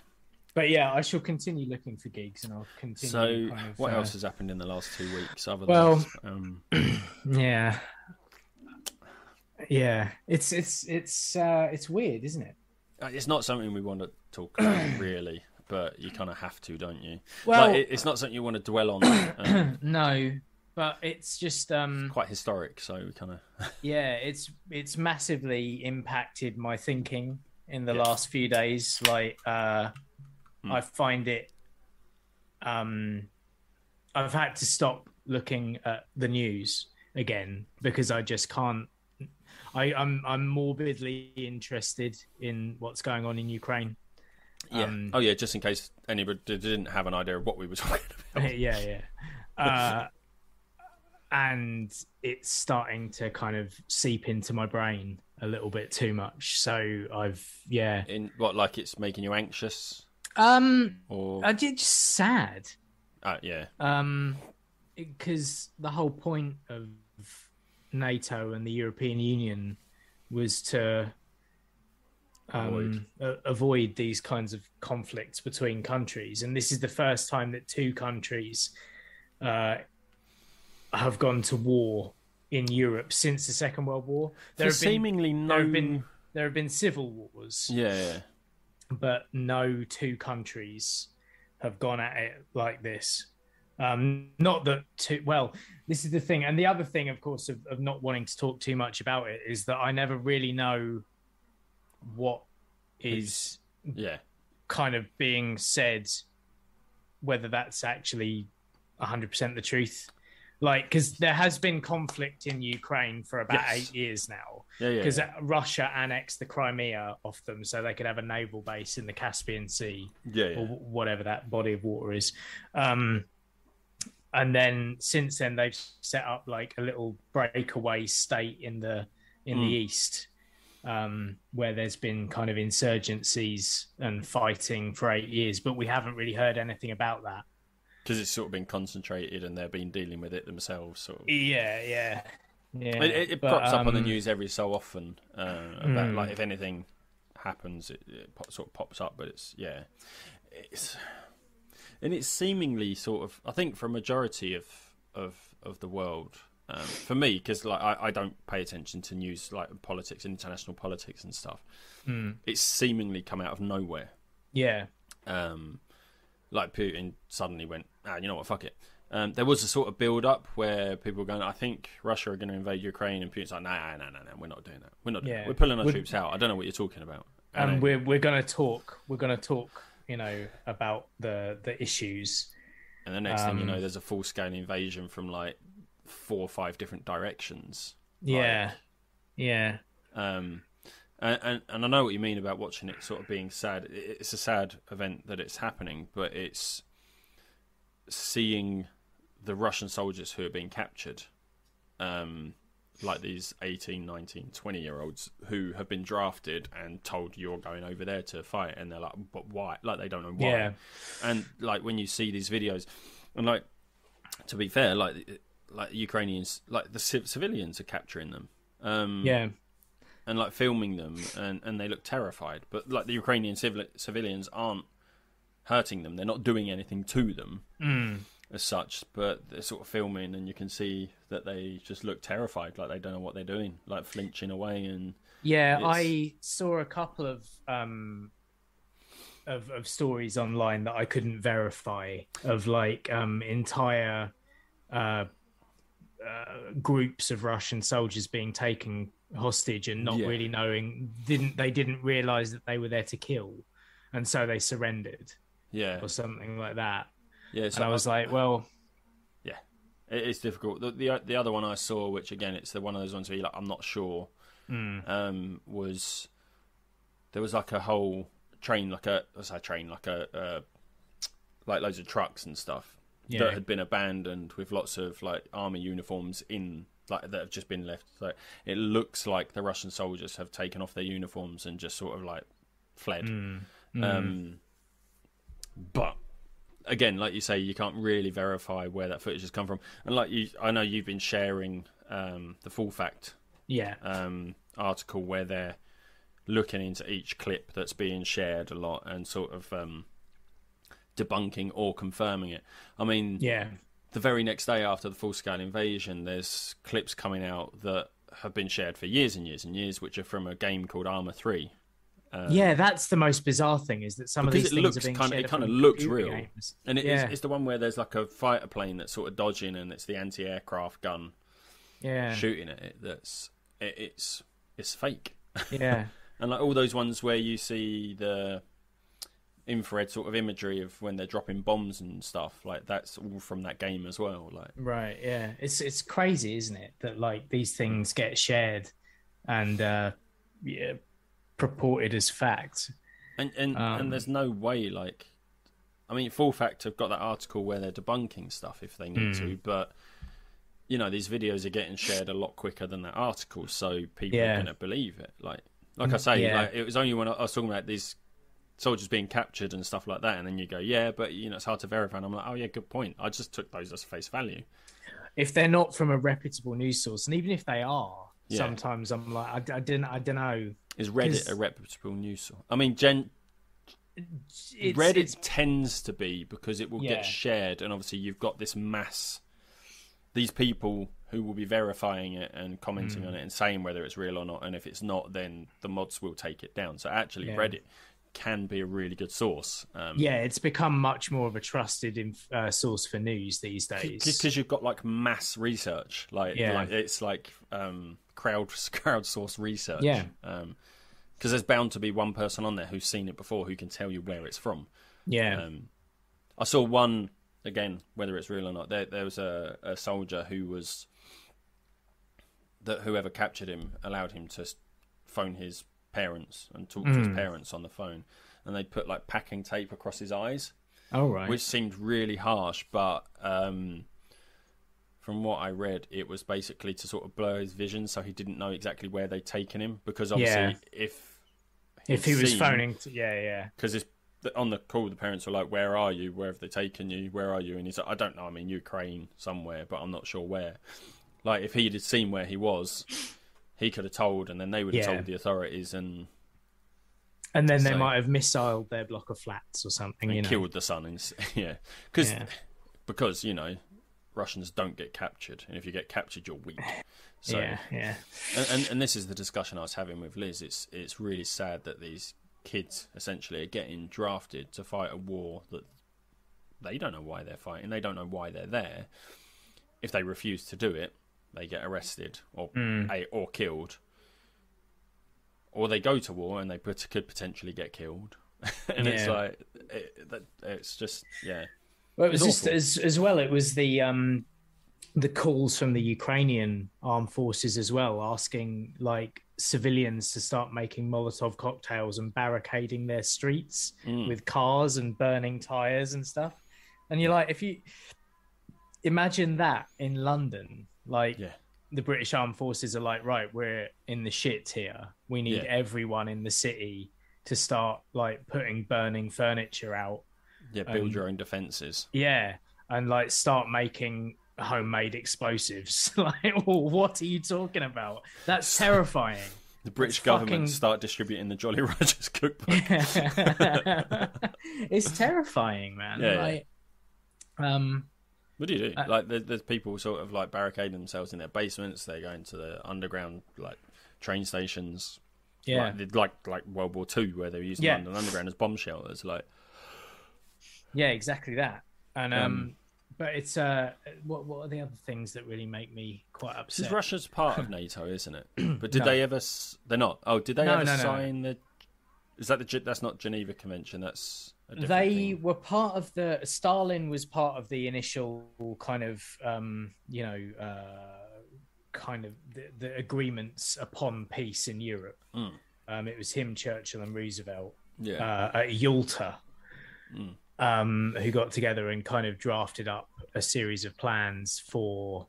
Speaker 1: But yeah, I shall continue looking for gigs, and I'll continue.
Speaker 2: So, what else has happened in the last 2 weeks?
Speaker 1: Yeah, it's weird, isn't it?
Speaker 2: It's not something we want to talk about, really, but you kind of have to, don't you?
Speaker 1: Well,
Speaker 2: it's not something you want to dwell on.
Speaker 1: No, but it's just
Speaker 2: quite historic, so we kind of
Speaker 1: yeah, it's massively impacted my thinking in the last few days. Like, I find it. I've had to stop looking at the news again because I just can't. I'm morbidly interested in what's going on in Ukraine.
Speaker 2: Yeah. Just in case anybody didn't have an idea of what we were talking about.
Speaker 1: Yeah. And it's starting to kind of seep into my brain a little bit too much. So
Speaker 2: In what, like it's making you anxious?
Speaker 1: Or I did just sad.
Speaker 2: Yeah.
Speaker 1: Because the whole point of NATO and the European Union was to avoid these kinds of conflicts between countries, and this is the first time that two countries have gone to war in Europe since the Second World War. There have been civil wars.
Speaker 2: Yeah.
Speaker 1: But no two countries have gone at it like this. Not that this is the thing. And the other thing, of course, of not wanting to talk too much about it is that I never really know what is kind of being said, whether that's actually 100% the truth. Like, because there has been conflict in Ukraine for about 8 years now. Because Russia annexed the Crimea off them so they could have a naval base in the Caspian Sea, or whatever that body of water is. And then since then, they've set up like a little breakaway state in the east, where there's been kind of insurgencies and fighting for 8 years, but we haven't really heard anything about that.
Speaker 2: Because it's sort of been concentrated and they've been dealing with it themselves, sort of.
Speaker 1: Yeah.
Speaker 2: It crops up on the news every so often about like if anything happens, it sort of pops up. But it's seemingly sort of, I think, for a majority of the world, for me, because like I don't pay attention to news like politics, international politics and stuff. It's seemingly come out of nowhere.
Speaker 1: Yeah.
Speaker 2: Like Putin suddenly went, you know what, fuck it. There was a sort of build-up where people were going, I think Russia are going to invade Ukraine, and Putin's like, no, we're not doing that. We're not doing that. We're pulling our troops out. I don't know what you're talking about.
Speaker 1: And we're going to talk. We're going to talk, about the issues.
Speaker 2: And the next thing you know, there's a full-scale invasion from like 4 or 5 different directions.
Speaker 1: Yeah.
Speaker 2: And I know what you mean about watching it sort of being sad. It's a sad event that it's happening, but it's seeing the Russian soldiers who are being captured, like these 18, 19, 20-year-olds who have been drafted and told you're going over there to fight, and they're like, but why? Like, they don't know why.
Speaker 1: Yeah.
Speaker 2: And like when you see these videos, and like, to be fair, like Ukrainians, like the civilians are capturing them. And like filming them, and they look terrified. But like the Ukrainian civilians aren't hurting them; they're not doing anything to them. as such, but they're sort of filming, and you can see that they just look terrified, like they don't know what they're doing, like flinching away. And
Speaker 1: I saw a couple of stories online that I couldn't verify of like entire groups of Russian soldiers being taken hostage and not really knowing, didn't realize that they were there to kill, and so they surrendered, or something like that. So and I was like, well,
Speaker 2: it's difficult. The other one I saw, which again, it's one of those ones where you're like, I'm not sure, was there was like a whole train, like loads of trucks and stuff that had been abandoned with lots of like army uniforms in, like, that have just been left. So it looks like the Russian soldiers have taken off their uniforms and just sort of like fled. But again, like you say, you can't really verify where that footage has come from. And like I know you've been sharing the Full Fact article where they're looking into each clip that's being shared a lot and sort of debunking or confirming it. I mean, the very next day after the full-scale invasion, there's clips coming out that have been shared for years and years and years, which are from a game called Arma 3.
Speaker 1: That's the most bizarre thing, is that some of these things are being shared. It kind of looks real, games.
Speaker 2: And it's the one where there's like a fighter plane that's sort of dodging, and it's the anti-aircraft gun shooting at it. It's fake. And like all those ones where you see the infrared sort of imagery of when they're dropping bombs and stuff, like that's all from that game as well. Like, right,
Speaker 1: it's crazy, isn't it, that like these things get shared and purported as fact,
Speaker 2: and there's no way, like, I mean, Full Fact have got that article where they're debunking stuff if they need to, but you know, these videos are getting shared a lot quicker than that article, so people are going to believe it. Like I say, like, it was only when I was talking about these soldiers being captured and stuff like that, and then you go, but you know, it's hard to verify, and I'm like, oh yeah, good point. I just took those as face value.
Speaker 1: If they're not from a reputable news source, and even if they are, sometimes I'm like, I don't know.
Speaker 2: Is Reddit a reputable news source? I mean, Reddit tends to be, because it will get shared, and obviously you've got this mass, these people who will be verifying it and commenting on it and saying whether it's real or not, and if it's not, then the mods will take it down. So actually, Reddit can be a really good source.
Speaker 1: It's become much more of a trusted source for news these days,
Speaker 2: because you've got like mass research, like it's like crowdsourced research. Because there's bound to be one person on there who's seen it before, who can tell you where it's from. I saw one, again, whether it's real or not, there was a soldier who was, that whoever captured him allowed him to phone his parents and talk to his parents on the phone, and they put like packing tape across his eyes, which seemed really harsh, but from what I read, it was basically to sort of blur his vision, so he didn't know exactly where they'd taken him, because obviously if he was phoning because on the call the parents were like, where are you, where have they taken you, where are you, and he's like, I don't know, I'm in Ukraine somewhere, but I'm not sure where. Like, if he had seen where he was, he could have told, and then they would have told the authorities, and
Speaker 1: then they might have missiled their block of flats or something,
Speaker 2: and killed the son. Because you know, Russians don't get captured, and if you get captured, you're weak. So, and this is the discussion I was having with Liz. It's really sad that these kids essentially are getting drafted to fight a war that they don't know why they're fighting. They don't know why they're there. If they refuse to do it, they get arrested or killed, or they go to war and they could potentially get killed. And it's like it's just
Speaker 1: Well, it was just as well. It was the calls from the Ukrainian armed forces as well, asking like civilians to start making Molotov cocktails and barricading their streets with cars and burning tires and stuff. And you're like, if you imagine that in London, like the British armed forces are like, right, we're in the shit here. We need everyone in the city to start like burning furniture out.
Speaker 2: Build your own defences.
Speaker 1: And like start making homemade explosives. Like, what are you talking about? That's terrifying.
Speaker 2: The British government start distributing the Jolly Rogers cookbook.
Speaker 1: It's terrifying, man.
Speaker 2: What do you do? Like, there's people sort of like barricading themselves in their basements. They go into the underground, like train stations.
Speaker 1: Yeah,
Speaker 2: like World War II, where they were using London Underground as bomb shelters. Like,
Speaker 1: yeah, exactly that. And but it's what are the other things that really make me quite upset?
Speaker 2: Because Russia's part of NATO, isn't it? But did they ever? They're not. Oh, did they ever sign the? Is that that's not Geneva Convention? That's a different
Speaker 1: they
Speaker 2: thing.
Speaker 1: were part of the. Stalin was part of the initial kind of kind of the agreements upon peace in Europe. It was him, Churchill, and Roosevelt at Yalta. Who got together and kind of drafted up a series of plans for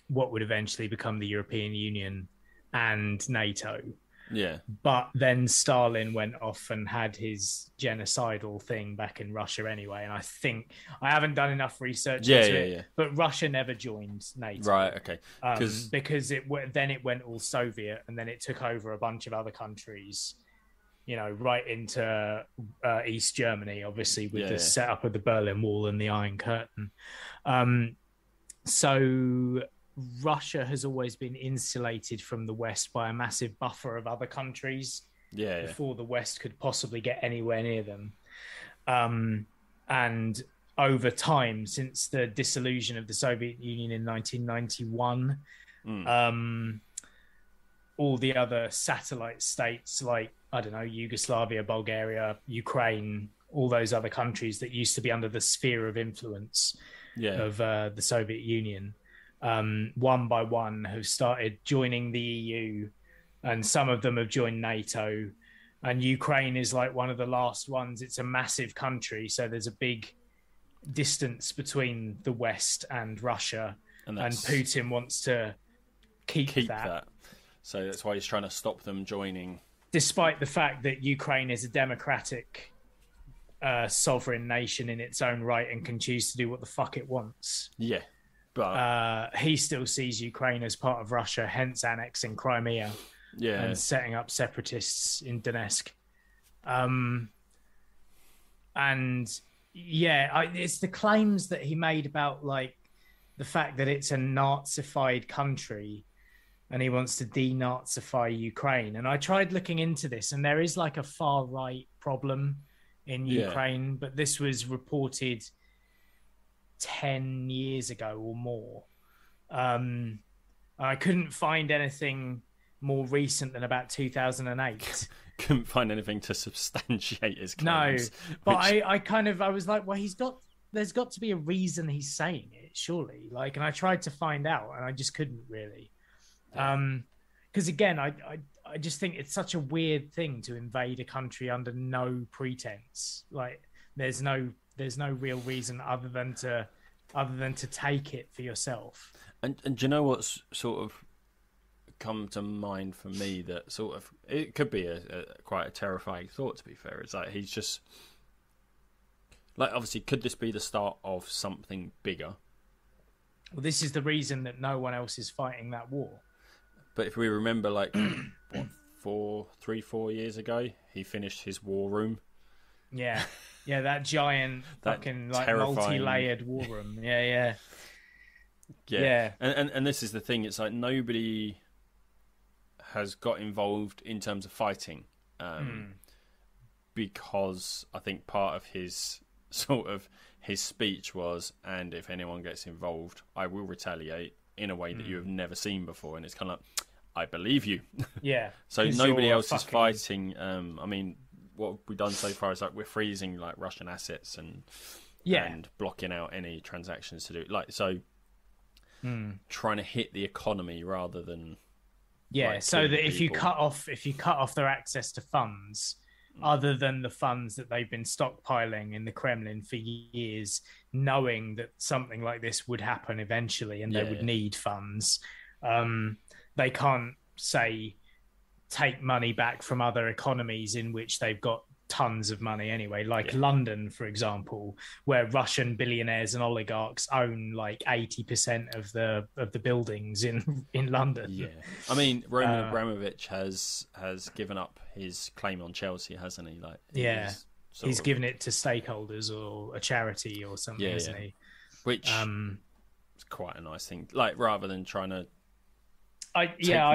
Speaker 1: what would eventually become the European Union and NATO.
Speaker 2: Yeah.
Speaker 1: But then Stalin went off and had his genocidal thing back in Russia anyway. And I think I haven't done enough research into it, but Russia never joined NATO.
Speaker 2: Right, okay.
Speaker 1: Because it went all Soviet, and then it took over a bunch of other countries, right into East Germany, obviously, with the setup of the Berlin Wall and the Iron Curtain. So Russia has always been insulated from the West by a massive buffer of other countries before the West could possibly get anywhere near them. And over time, since the dissolution of the Soviet Union in 1991, all the other satellite states like, I don't know, Yugoslavia, Bulgaria, Ukraine, all those other countries that used to be under the sphere of influence of the Soviet Union, one by one have started joining the EU, and some of them have joined NATO. And Ukraine is like one of the last ones. It's a massive country, so there's a big distance between the West and Russia, and Putin wants to keep that.
Speaker 2: So that's why he's trying to stop them joining.
Speaker 1: Despite the fact that Ukraine is a democratic, sovereign nation in its own right and can choose to do what the fuck it wants.
Speaker 2: Yeah. But
Speaker 1: he still sees Ukraine as part of Russia, hence annexing Crimea and setting up separatists in Donetsk. It's the claims that he made about like the fact that it's a Nazified country and he wants to denazify Ukraine. And I tried looking into this, and there is like a far right problem in Ukraine, but this was reported 10 years ago or more. I couldn't find anything more recent than about 2008.
Speaker 2: Couldn't find anything to substantiate his claims.
Speaker 1: No, but I was like, well, there's got to be a reason he's saying it, surely. Like, and I tried to find out, and I just couldn't really. Because again, I just think it's such a weird thing to invade a country under no pretense. Like, there's no real reason other than to take it for yourself.
Speaker 2: And do you know what's sort of come to mind for me that sort of it could be a quite a terrifying thought, to be fair? It's like he's just like, obviously, could this be the start of something bigger?
Speaker 1: Well, this is the reason that no one else is fighting that war.
Speaker 2: But if we remember, like, 4 years ago, he finished his war room.
Speaker 1: Yeah, that giant fucking like multi-layered war room. Yeah.
Speaker 2: And this is the thing. It's like nobody has got involved in terms of fighting, because I think part of his his speech was, and if anyone gets involved, I will retaliate in a way that you have never seen before. And it's kind of like, I believe you. Yeah. So nobody else is fighting. I mean, what we've done so far is like we're freezing like Russian assets and blocking out any transactions to do trying to hit the economy rather than
Speaker 1: so that if you cut off their access to funds, other than the funds that they've been stockpiling in the Kremlin for years, knowing that something like this would happen eventually and they would need funds, they can't say take money back from other economies in which they've got tons of money anyway, like London, for example, where Russian billionaires and oligarchs own like 80% of the buildings in London.
Speaker 2: Yeah, I mean, Roman Abramovich has given up his claim on Chelsea, hasn't he? Like,
Speaker 1: he's given it to stakeholders or a charity or something, isn't he?
Speaker 2: which is quite a nice thing. Like, rather than trying to
Speaker 1: I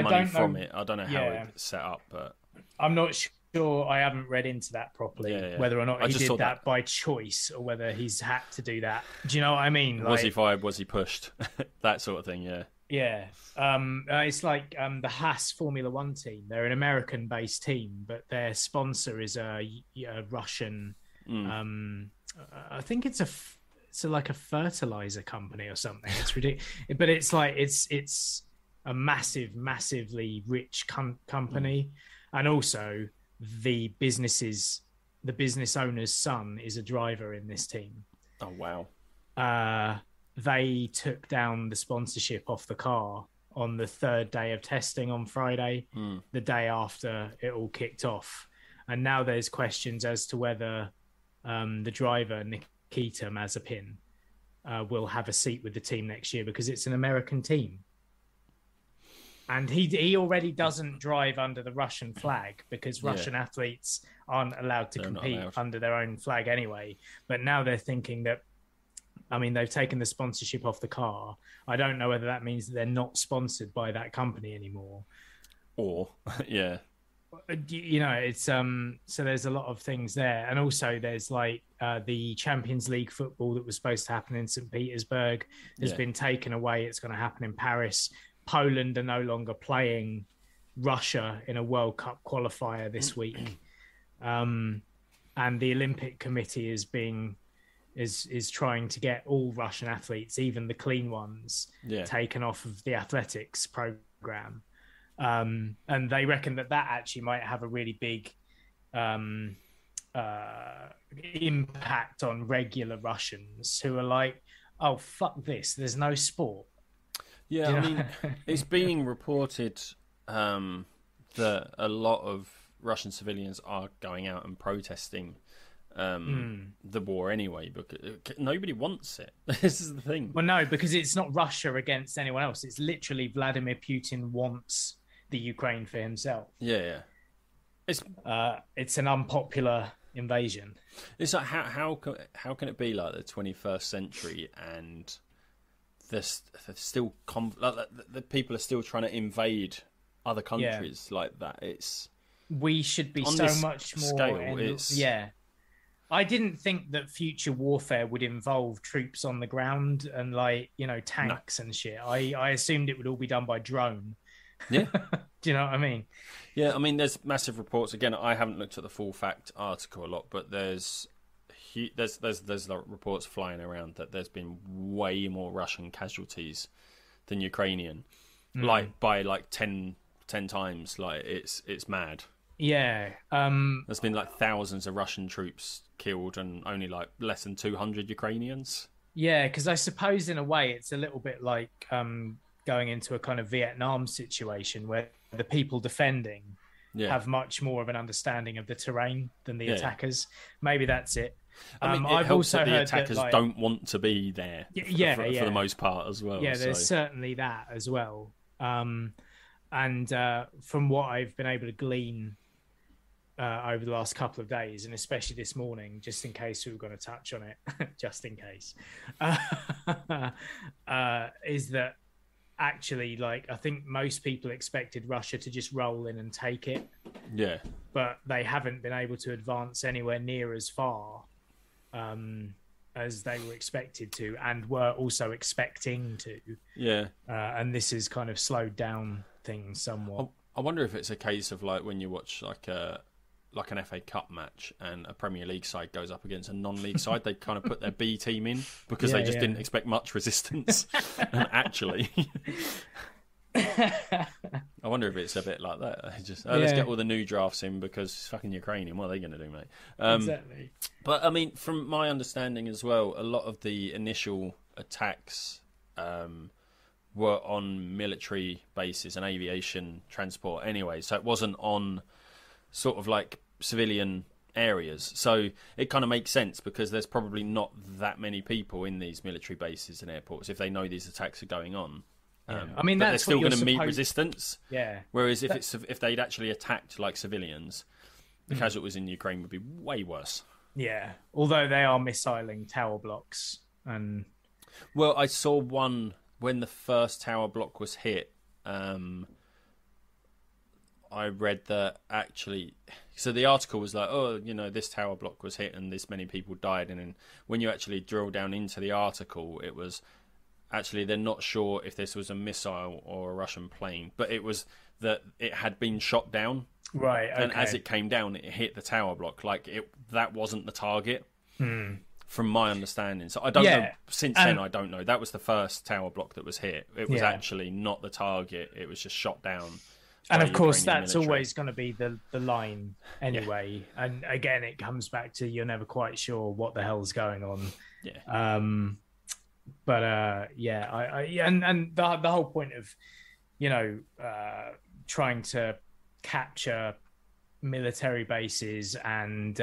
Speaker 2: money
Speaker 1: don't
Speaker 2: from
Speaker 1: know.
Speaker 2: it. I don't know how it's set up, but
Speaker 1: I'm not sure. I haven't read into that properly, whether or not he did that by choice or whether he's had to do that. Do you know what I mean?
Speaker 2: Was he fired? Was he pushed? That sort of thing, yeah.
Speaker 1: Yeah. It's like the Haas Formula One team. They're an American-based team, but their sponsor is a Russian. I think it's like a fertilizer company or something. It's ridiculous, but it's like it's a massively rich company, and also the business owner's son is a driver in this team.
Speaker 2: Oh wow!
Speaker 1: They took down the sponsorship off the car on the third day of testing on Friday, the day after it all kicked off, and now there's questions as to whether the driver Nikita Mazepin will have a seat with the team next year, because it's an American team. And he already doesn't drive under the Russian flag, because Russian athletes aren't allowed to compete under their own flag anyway. But now they're thinking that, I mean, they've taken the sponsorship off the car. I don't know whether that means that they're not sponsored by that company anymore.
Speaker 2: Or, yeah.
Speaker 1: You know, it's so there's a lot of things there. And also there's like the Champions League football that was supposed to happen in St. Petersburg has been taken away. It's going to happen in Paris. Poland are no longer playing Russia in a World Cup qualifier this week. And the Olympic Committee is trying to get all Russian athletes, even the clean ones, taken off of the athletics program. And they reckon that actually might have a really big impact on regular Russians who are like, oh, fuck this, there's no sport.
Speaker 2: Yeah, I mean, it's being reported that a lot of Russian civilians are going out and protesting the war anyway, because nobody wants it. This is the thing.
Speaker 1: Well, no, because it's not Russia against anyone else. It's literally Vladimir Putin wants the Ukraine for himself.
Speaker 2: Yeah.
Speaker 1: It's an unpopular invasion.
Speaker 2: It's like, how can it be like the 21st century and there's still the people are still trying to invade other countries like that?
Speaker 1: We should be so much more scale. I didn't think that future warfare would involve troops on the ground and tanks and shit. I assumed it would all be done by drone.
Speaker 2: Yeah.
Speaker 1: Do you know what I mean?
Speaker 2: Yeah, I mean, there's massive reports. Again, I haven't looked at the full fact article a lot, but there's reports flying around that there's been way more Russian casualties than Ukrainian, by 10 times. Like, it's mad.
Speaker 1: Yeah.
Speaker 2: There's been thousands of Russian troops killed and only less than 200 Ukrainians.
Speaker 1: Yeah, because I suppose in a way it's a little bit like going into a kind of Vietnam situation where the people defending have much more of an understanding of the terrain than the attackers. Maybe that's it.
Speaker 2: I mean, I've also heard the attackers don't want to be there for the most part as well.
Speaker 1: Yeah, there's certainly that as well. And from what I've been able to glean over the last couple of days, and especially this morning, just in case we were going to touch on it, just in case, is that actually, I think most people expected Russia to just roll in and take it.
Speaker 2: Yeah.
Speaker 1: But they haven't been able to advance anywhere near as far as they were expected to, and were also expecting to. Yeah. And this has kind of slowed down things somewhat.
Speaker 2: I wonder if it's a case of when you watch an FA Cup match and a Premier League side goes up against a non-league side, they kind of put their B team in because they just didn't expect much resistance. And actually, I wonder if it's a bit like that. Let's get all the new drafts in because it's fucking Ukrainian. What are they going to do, mate?
Speaker 1: Exactly.
Speaker 2: But I mean, from my understanding as well, a lot of the initial attacks were on military bases and aviation transport anyway. So it wasn't on sort of civilian areas. So it kind of makes sense because there's probably not that many people in these military bases and airports if they know these attacks are going on.
Speaker 1: I mean,
Speaker 2: but they're still going to meet resistance.
Speaker 1: Yeah.
Speaker 2: Whereas if they'd actually attacked civilians, the casualties in Ukraine would be way worse.
Speaker 1: Yeah. Although they are missiling tower blocks and
Speaker 2: Well, I saw one when the first tower block was hit. I read that actually, so the article was like, oh, this tower block was hit and this many people died. And then when you actually drill down into the article, it was actually, they're not sure if this was a missile or a Russian plane, but it was that it had been shot down.
Speaker 1: Right. Okay.
Speaker 2: And as it came down, it hit the tower block. Like that wasn't the target. From my understanding. So I don't know. Since then, I don't know. That was the first tower block that was hit. It was actually not the target. It was just shot down.
Speaker 1: And of course, that's always going to be the line anyway. Yeah. And again, it comes back to you're never quite sure what the hell's going on.
Speaker 2: Yeah.
Speaker 1: And the whole point of, trying to capture military bases and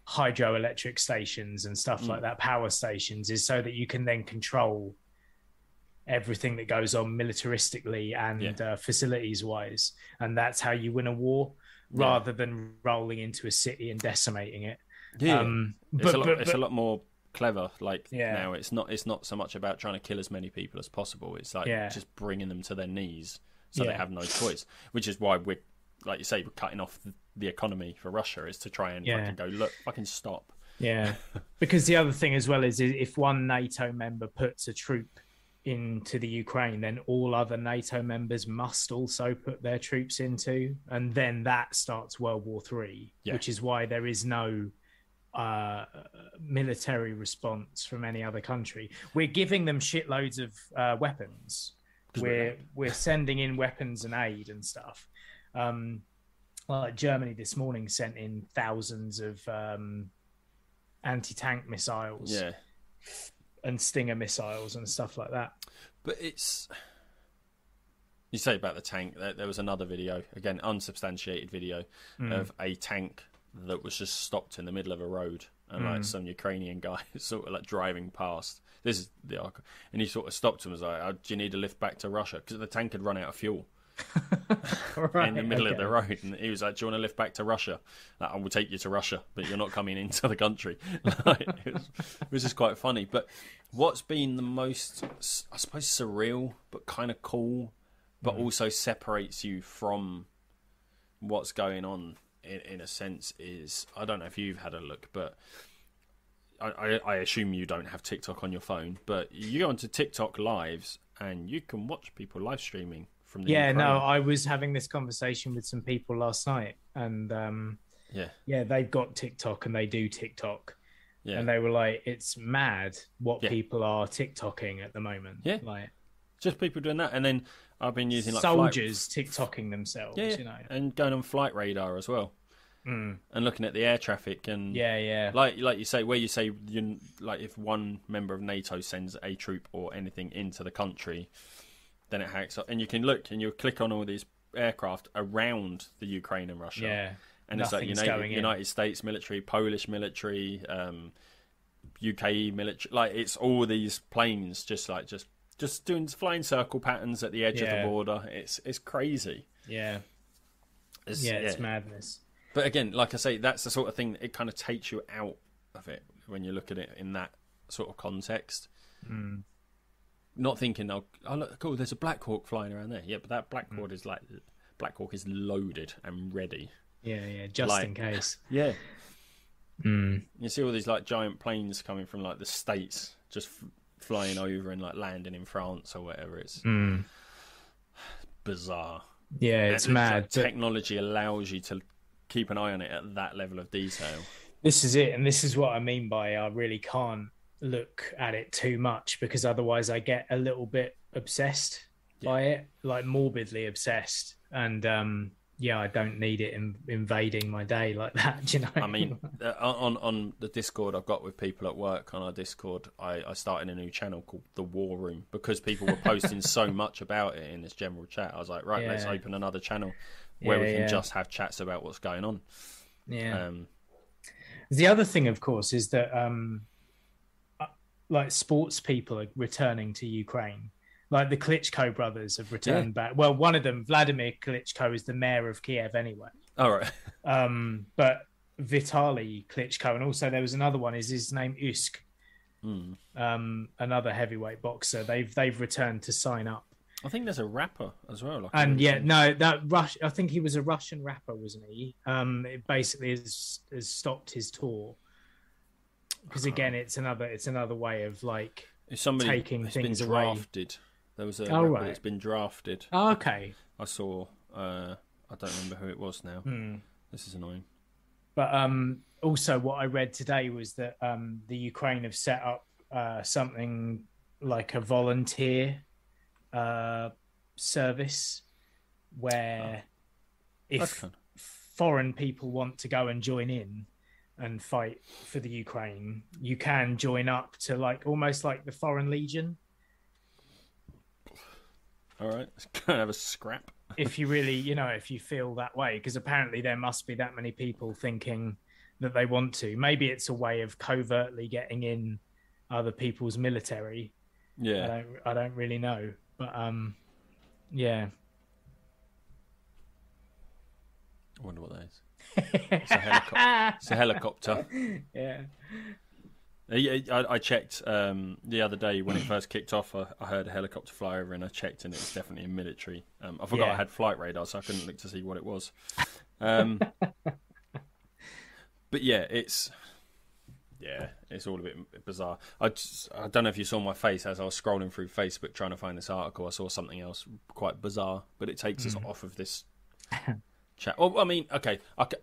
Speaker 1: hydroelectric stations and stuff like that, power stations, is so that you can then control everything that goes on militaristically and facilities wise, and that's how you win a war, rather than rolling into a city and decimating it.
Speaker 2: It's a lot more clever. Now it's not so much about trying to kill as many people as possible. It's like just bringing them to their knees so they have no choice, which is why we're, like you say, we're cutting off the economy for Russia, is to try and fucking go, look, fucking stop. Because the other thing as well is, if one NATO member puts a troop into the Ukraine, then all other NATO members must also put their troops into, and then that starts World War III, which is why there is no military response from any other country. We're giving them shitloads of weapons. We're sending in weapons and aid and stuff. Like Germany this morning sent in thousands of anti-tank missiles and Stinger missiles and stuff like that. But you say about the tank, there was another video, again, unsubstantiated video, of a tank that was just stopped in the middle of a road, and like some Ukrainian guy sort of like driving past. This is the article, and he sort of stopped and was like, "Do you need a lift back to Russia?" Because the tank had run out of fuel. In the middle of the road, and he was like, "Do you want to lift back to Russia? I will take you to Russia, but you're not coming into the country." It was just quite funny. But what's been the most, I suppose, surreal but kind of cool, but also separates you from what's going on in a sense, is, I don't know if you've had a look, but I assume you don't have TikTok on your phone, but you go onto TikTok lives and you can watch people live streaming from the Ukraine.
Speaker 1: No, I was having this conversation with some people last night, and they've got TikTok and they do TikTok, and they were like, it's mad what people are TikToking at the moment.
Speaker 2: Just people doing that. And then I've been using like
Speaker 1: soldiers TikToking themselves,
Speaker 2: and going on Flight Radar as well, and looking at the air traffic, and like you say, where you say like if one member of NATO sends a troop or anything into the country, then it hacks up, and you can look and you click on all these aircraft around the Ukraine and Russia, and it's like United States military, Polish military, UK military, like it's all these planes just doing flying circle patterns at the edge of the border. It's crazy. It's
Speaker 1: madness.
Speaker 2: But again, like I say, that's the sort of thing that it kind of takes you out of it when you look at it in that sort of context. Not thinking, oh look, cool, there's a Black Hawk flying around there. Yeah, but that Black Hawk is Black Hawk is loaded and ready.
Speaker 1: Just in case.
Speaker 2: You see all these like giant planes coming from like the States, just flying over and like landing in France or whatever. It's bizarre.
Speaker 1: It's mad.
Speaker 2: Like, technology allows you to keep an eye on it at that level of detail.
Speaker 1: This is it, and this is what I mean by I really can't look at it too much, because otherwise I get a little bit obsessed by it, like morbidly obsessed, and I don't need it invading my day like that. Do you know?
Speaker 2: I mean, on the Discord I've got with people at work, on our Discord, I started a new channel called The War Room, because people were posting so much about it in this general chat. I was like, right, let's open another channel where we can just have chats about what's going on.
Speaker 1: The other thing, of course, is that like sports people are returning to Ukraine. Like the Klitschko brothers have returned back. Well, one of them, Vladimir Klitschko, is the mayor of Kiev anyway.
Speaker 2: All right.
Speaker 1: But Vitaly Klitschko, and also there was another one, is his name Usk. another heavyweight boxer. They've returned to sign up.
Speaker 2: I think there's a rapper as well.
Speaker 1: I think he was a Russian rapper, wasn't he? It basically has stopped his tour because again, it's another way of like taking things
Speaker 2: been
Speaker 1: away.
Speaker 2: Drafted. There was a rapper that's been drafted.
Speaker 1: Oh, okay.
Speaker 2: I saw. I don't remember who it was now. This is annoying.
Speaker 1: But also, what I read today was that the Ukraine have set up something like a volunteer service where if foreign people want to go and join in and fight for the Ukraine, you can join up to like almost like the Foreign Legion.
Speaker 2: All right, let's go and have a scrap.
Speaker 1: If you really, if you feel that way, because apparently there must be that many people thinking that they want to. Maybe it's a way of covertly getting in other people's military.
Speaker 2: Yeah,
Speaker 1: I don't really know, but yeah.
Speaker 2: I wonder what that is. It's a helicopter.
Speaker 1: Yeah.
Speaker 2: I checked the other day when it first kicked off. I heard a helicopter fly over, and I checked, and it was definitely a military. I forgot I had flight radar, so I couldn't look to see what it was. But yeah, it's all a bit bizarre. I don't know if you saw my face as I was scrolling through Facebook trying to find this article. I saw something else quite bizarre, but it takes us off of this chat. Well, I mean, okay.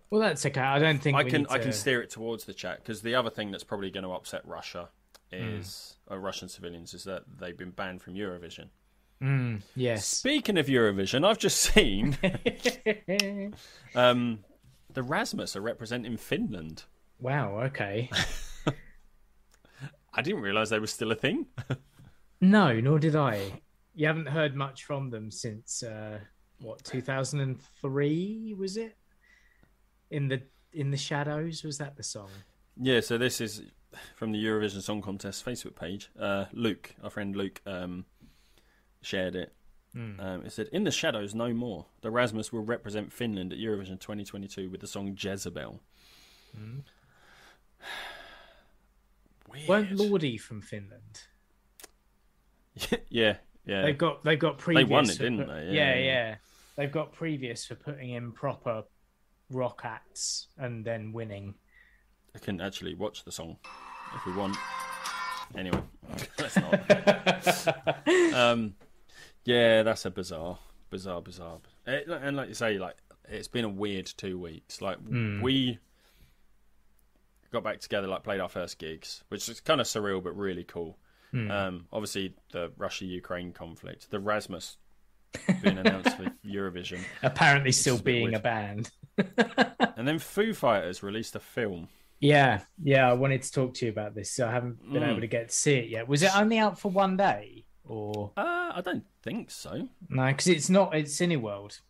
Speaker 1: Well, that's okay. I don't think
Speaker 2: I can steer it towards the chat, because the other thing that's probably going to upset Russia is Russian civilians is that they've been banned from Eurovision.
Speaker 1: Yes.
Speaker 2: Speaking of Eurovision, I've just seen the Rasmus are representing Finland.
Speaker 1: Wow. Okay.
Speaker 2: I didn't realise they were still a thing.
Speaker 1: No, nor did I. You haven't heard much from them since 2003 was it? In the Shadows, was that the song?
Speaker 2: Yeah, so this is from the Eurovision Song Contest Facebook page. Luke, our friend Luke, shared it. It said, "In the Shadows, no more. The Rasmus will represent Finland at Eurovision 2022 with the song Jezebel." Weird.
Speaker 1: Weren't Lordi from Finland?
Speaker 2: Yeah.
Speaker 1: They've got previous.
Speaker 2: They won it, didn't they?
Speaker 1: Yeah. They've got previous for putting in proper rock acts and then winning.
Speaker 2: I can actually watch the song if we want. Anyway, let's not. Yeah, that's a bizarre. And like you say, like it's been a weird 2 weeks. Like we got back together, like played our first gigs, which is kind of surreal but really cool. Obviously, the Russia-Ukraine conflict, the Rasmus being announced for Eurovision,
Speaker 1: apparently still being a band,
Speaker 2: and then Foo Fighters released a film.
Speaker 1: Yeah. I wanted to talk to you about this, so I haven't been able to get to see it yet. Was it only out for one day, or?
Speaker 2: I don't think so.
Speaker 1: No, because it's Cineworld,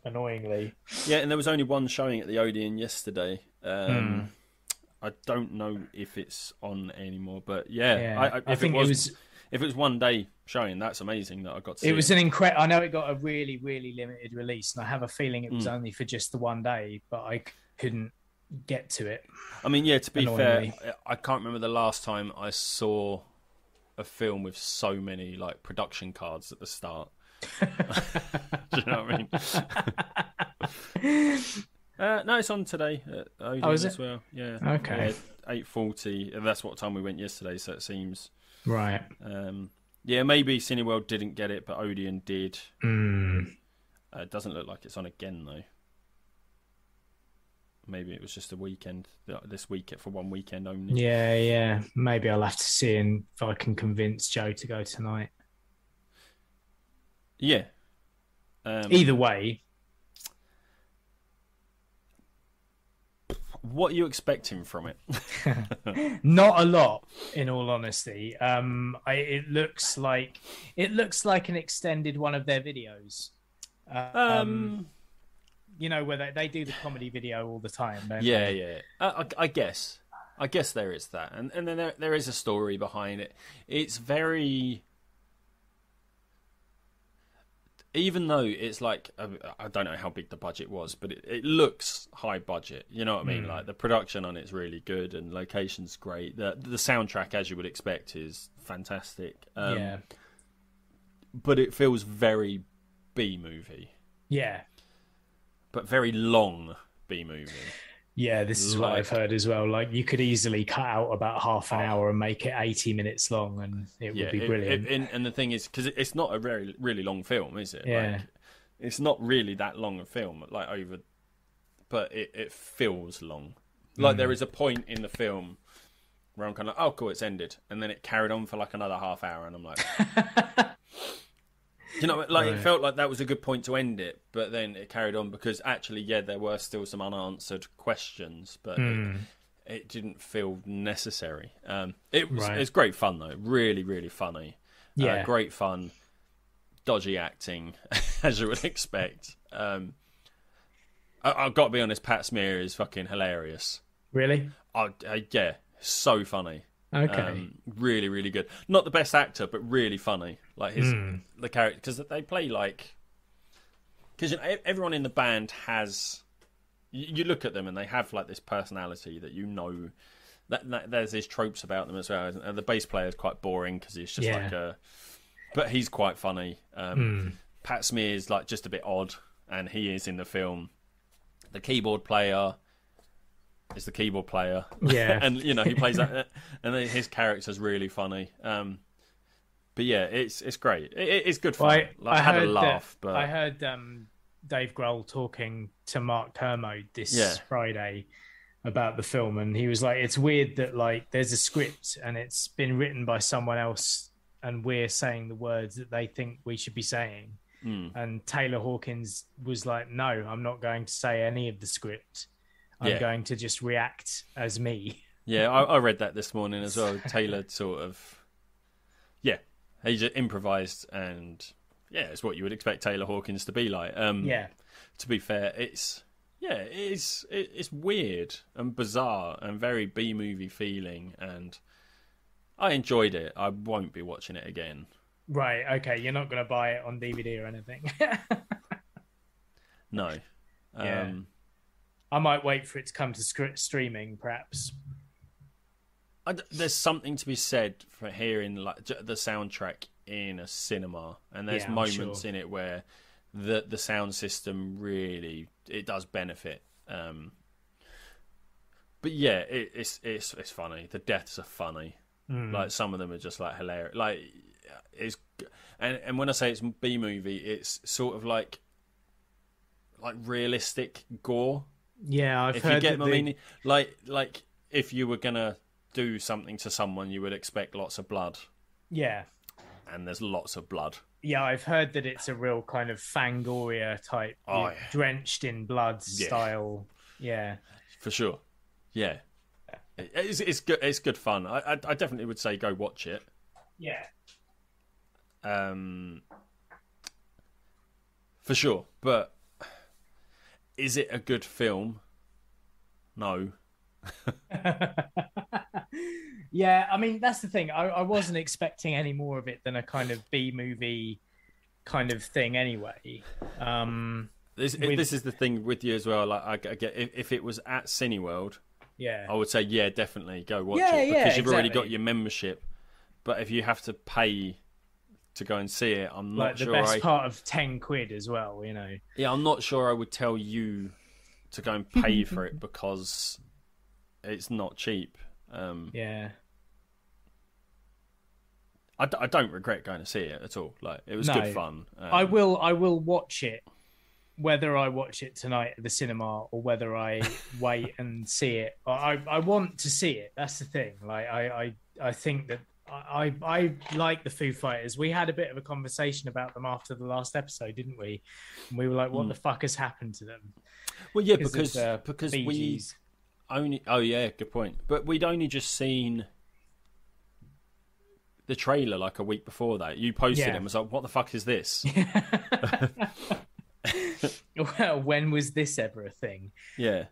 Speaker 1: annoyingly.
Speaker 2: Yeah, and there was only one showing at the Odeon yesterday. I don't know if it's on anymore, but I think it was. If it was one day showing, that's amazing that I got to see it.
Speaker 1: It was an incredible. I know it got a really, really limited release, and I have a feeling it was only for just the one day, but I couldn't get to it.
Speaker 2: I mean, to be fair, I can't remember the last time I saw a film with so many like production cards at the start. Do you know what I mean? No, it's on today at Odeon as well. Yeah.
Speaker 1: Okay.
Speaker 2: 8:40. That's what time we went yesterday, so it seems
Speaker 1: right.
Speaker 2: Maybe Cineworld didn't get it, but Odeon did. It doesn't look like it's on again though. Maybe it was just a weekend this week for one weekend only.
Speaker 1: Yeah. Maybe I'll have to see if I can convince Joe to go tonight.
Speaker 2: Yeah.
Speaker 1: Either way.
Speaker 2: What are you expecting from it?
Speaker 1: Not a lot, in all honesty. It looks like an extended one of their videos. Where they do the comedy video all the time. Don't they?
Speaker 2: I guess there is that, and then there is a story behind it. It's even though it's like, I don't know how big the budget was, but it looks high budget. You know what I mean? Like the production on it's really good and location's great. The soundtrack, as you would expect, is fantastic. But it feels very B-movie.
Speaker 1: Yeah.
Speaker 2: But very long B-movie.
Speaker 1: Yeah, this is what I've heard as well. Like, you could easily cut out about half an hour and make it 80 minutes long, and it would be brilliant.
Speaker 2: And the thing is, because it's not a very really long film, is it?
Speaker 1: Yeah.
Speaker 2: Like, it's not really that long a film, like but it feels long. Like, there is a point in the film where I'm kind of like, oh, cool, it's ended. And then it carried on for like another half hour, and I'm like... You know, like It felt like that was a good point to end it, but then it carried on because actually, there were still some unanswered questions, but it didn't feel necessary. It's great fun though, really, really funny.
Speaker 1: Yeah,
Speaker 2: great fun, dodgy acting, as you would expect. I've got to be honest, Pat Smear is fucking hilarious.
Speaker 1: Really?
Speaker 2: Yeah, so funny.
Speaker 1: Okay.
Speaker 2: Really, really good. Not the best actor, but really funny. Like the character, because they play like, because everyone in the band has. You look at them and they have like this personality that that there's these tropes about them as well. And the bass player is quite boring because he's just but he's quite funny. Pat Smear is like just a bit odd, and he is in the film. The keyboard player is the keyboard player.
Speaker 1: Yeah.
Speaker 2: And, he plays that. And his character's really funny. But yeah, it's great. It's good fun. I had a laugh. But
Speaker 1: I heard Dave Grohl talking to Mark Kermode this Friday about the film, and he was like, it's weird that like there's a script and it's been written by someone else and we're saying the words that they think we should be saying. And Taylor Hawkins was like, no, I'm not going to say any of the script. I'm going to just react as me.
Speaker 2: Yeah, I read that this morning as well. Taylor sort of, he just improvised, and it's what you would expect Taylor Hawkins to be like. To be fair, it's weird and bizarre and very B-movie feeling, and I enjoyed it. I won't be watching it again.
Speaker 1: Right, okay, you're not going to buy it on DVD or anything.
Speaker 2: No.
Speaker 1: I might wait for it to come to streaming, perhaps.
Speaker 2: There's something to be said for hearing like the soundtrack in a cinema, and there's moments in it where the sound system really it does benefit. But yeah, it's funny. The deaths are funny. Like some of them are just like hilarious. Like and when I say it's B movie, it's sort of like realistic gore.
Speaker 1: Yeah, I've heard.
Speaker 2: If you get what I mean, like if you were gonna do something to someone, you would expect lots of blood.
Speaker 1: Yeah,
Speaker 2: and there's lots of blood.
Speaker 1: Yeah, I've heard that it's a real kind of Fangoria type, drenched in blood style. Yeah,
Speaker 2: for sure. Yeah, it's good. It's good fun. I definitely would say go watch it.
Speaker 1: Yeah.
Speaker 2: For sure, but. Is it a good film? No.
Speaker 1: Yeah, I mean, that's the thing. I wasn't expecting any more of it than a kind of B-movie kind of thing anyway.
Speaker 2: This is the thing with you as well. Like, I get if it was at Cineworld, I would say, definitely go watch it. Because you've already got your membership. But if you have to pay to go and see it, I'm not sure.
Speaker 1: The best part of 10 quid as well,
Speaker 2: Yeah, I'm not sure I would tell you to go and pay for it because it's not cheap.
Speaker 1: Yeah.
Speaker 2: I don't regret going to see it at all. Like, it was good fun.
Speaker 1: I will watch it, whether I watch it tonight at the cinema or whether I wait and see it. I want to see it. That's the thing. Like, I think that I like the Foo Fighters. We had a bit of a conversation about them after the last episode, didn't we? And we were like, what the fuck has happened to them?
Speaker 2: Well, yeah, because we only... Oh, yeah, good point. But we'd only just seen the trailer like a week before that. You posted it and was like, what the fuck is this?
Speaker 1: Well, when was this ever a thing?
Speaker 2: Yeah.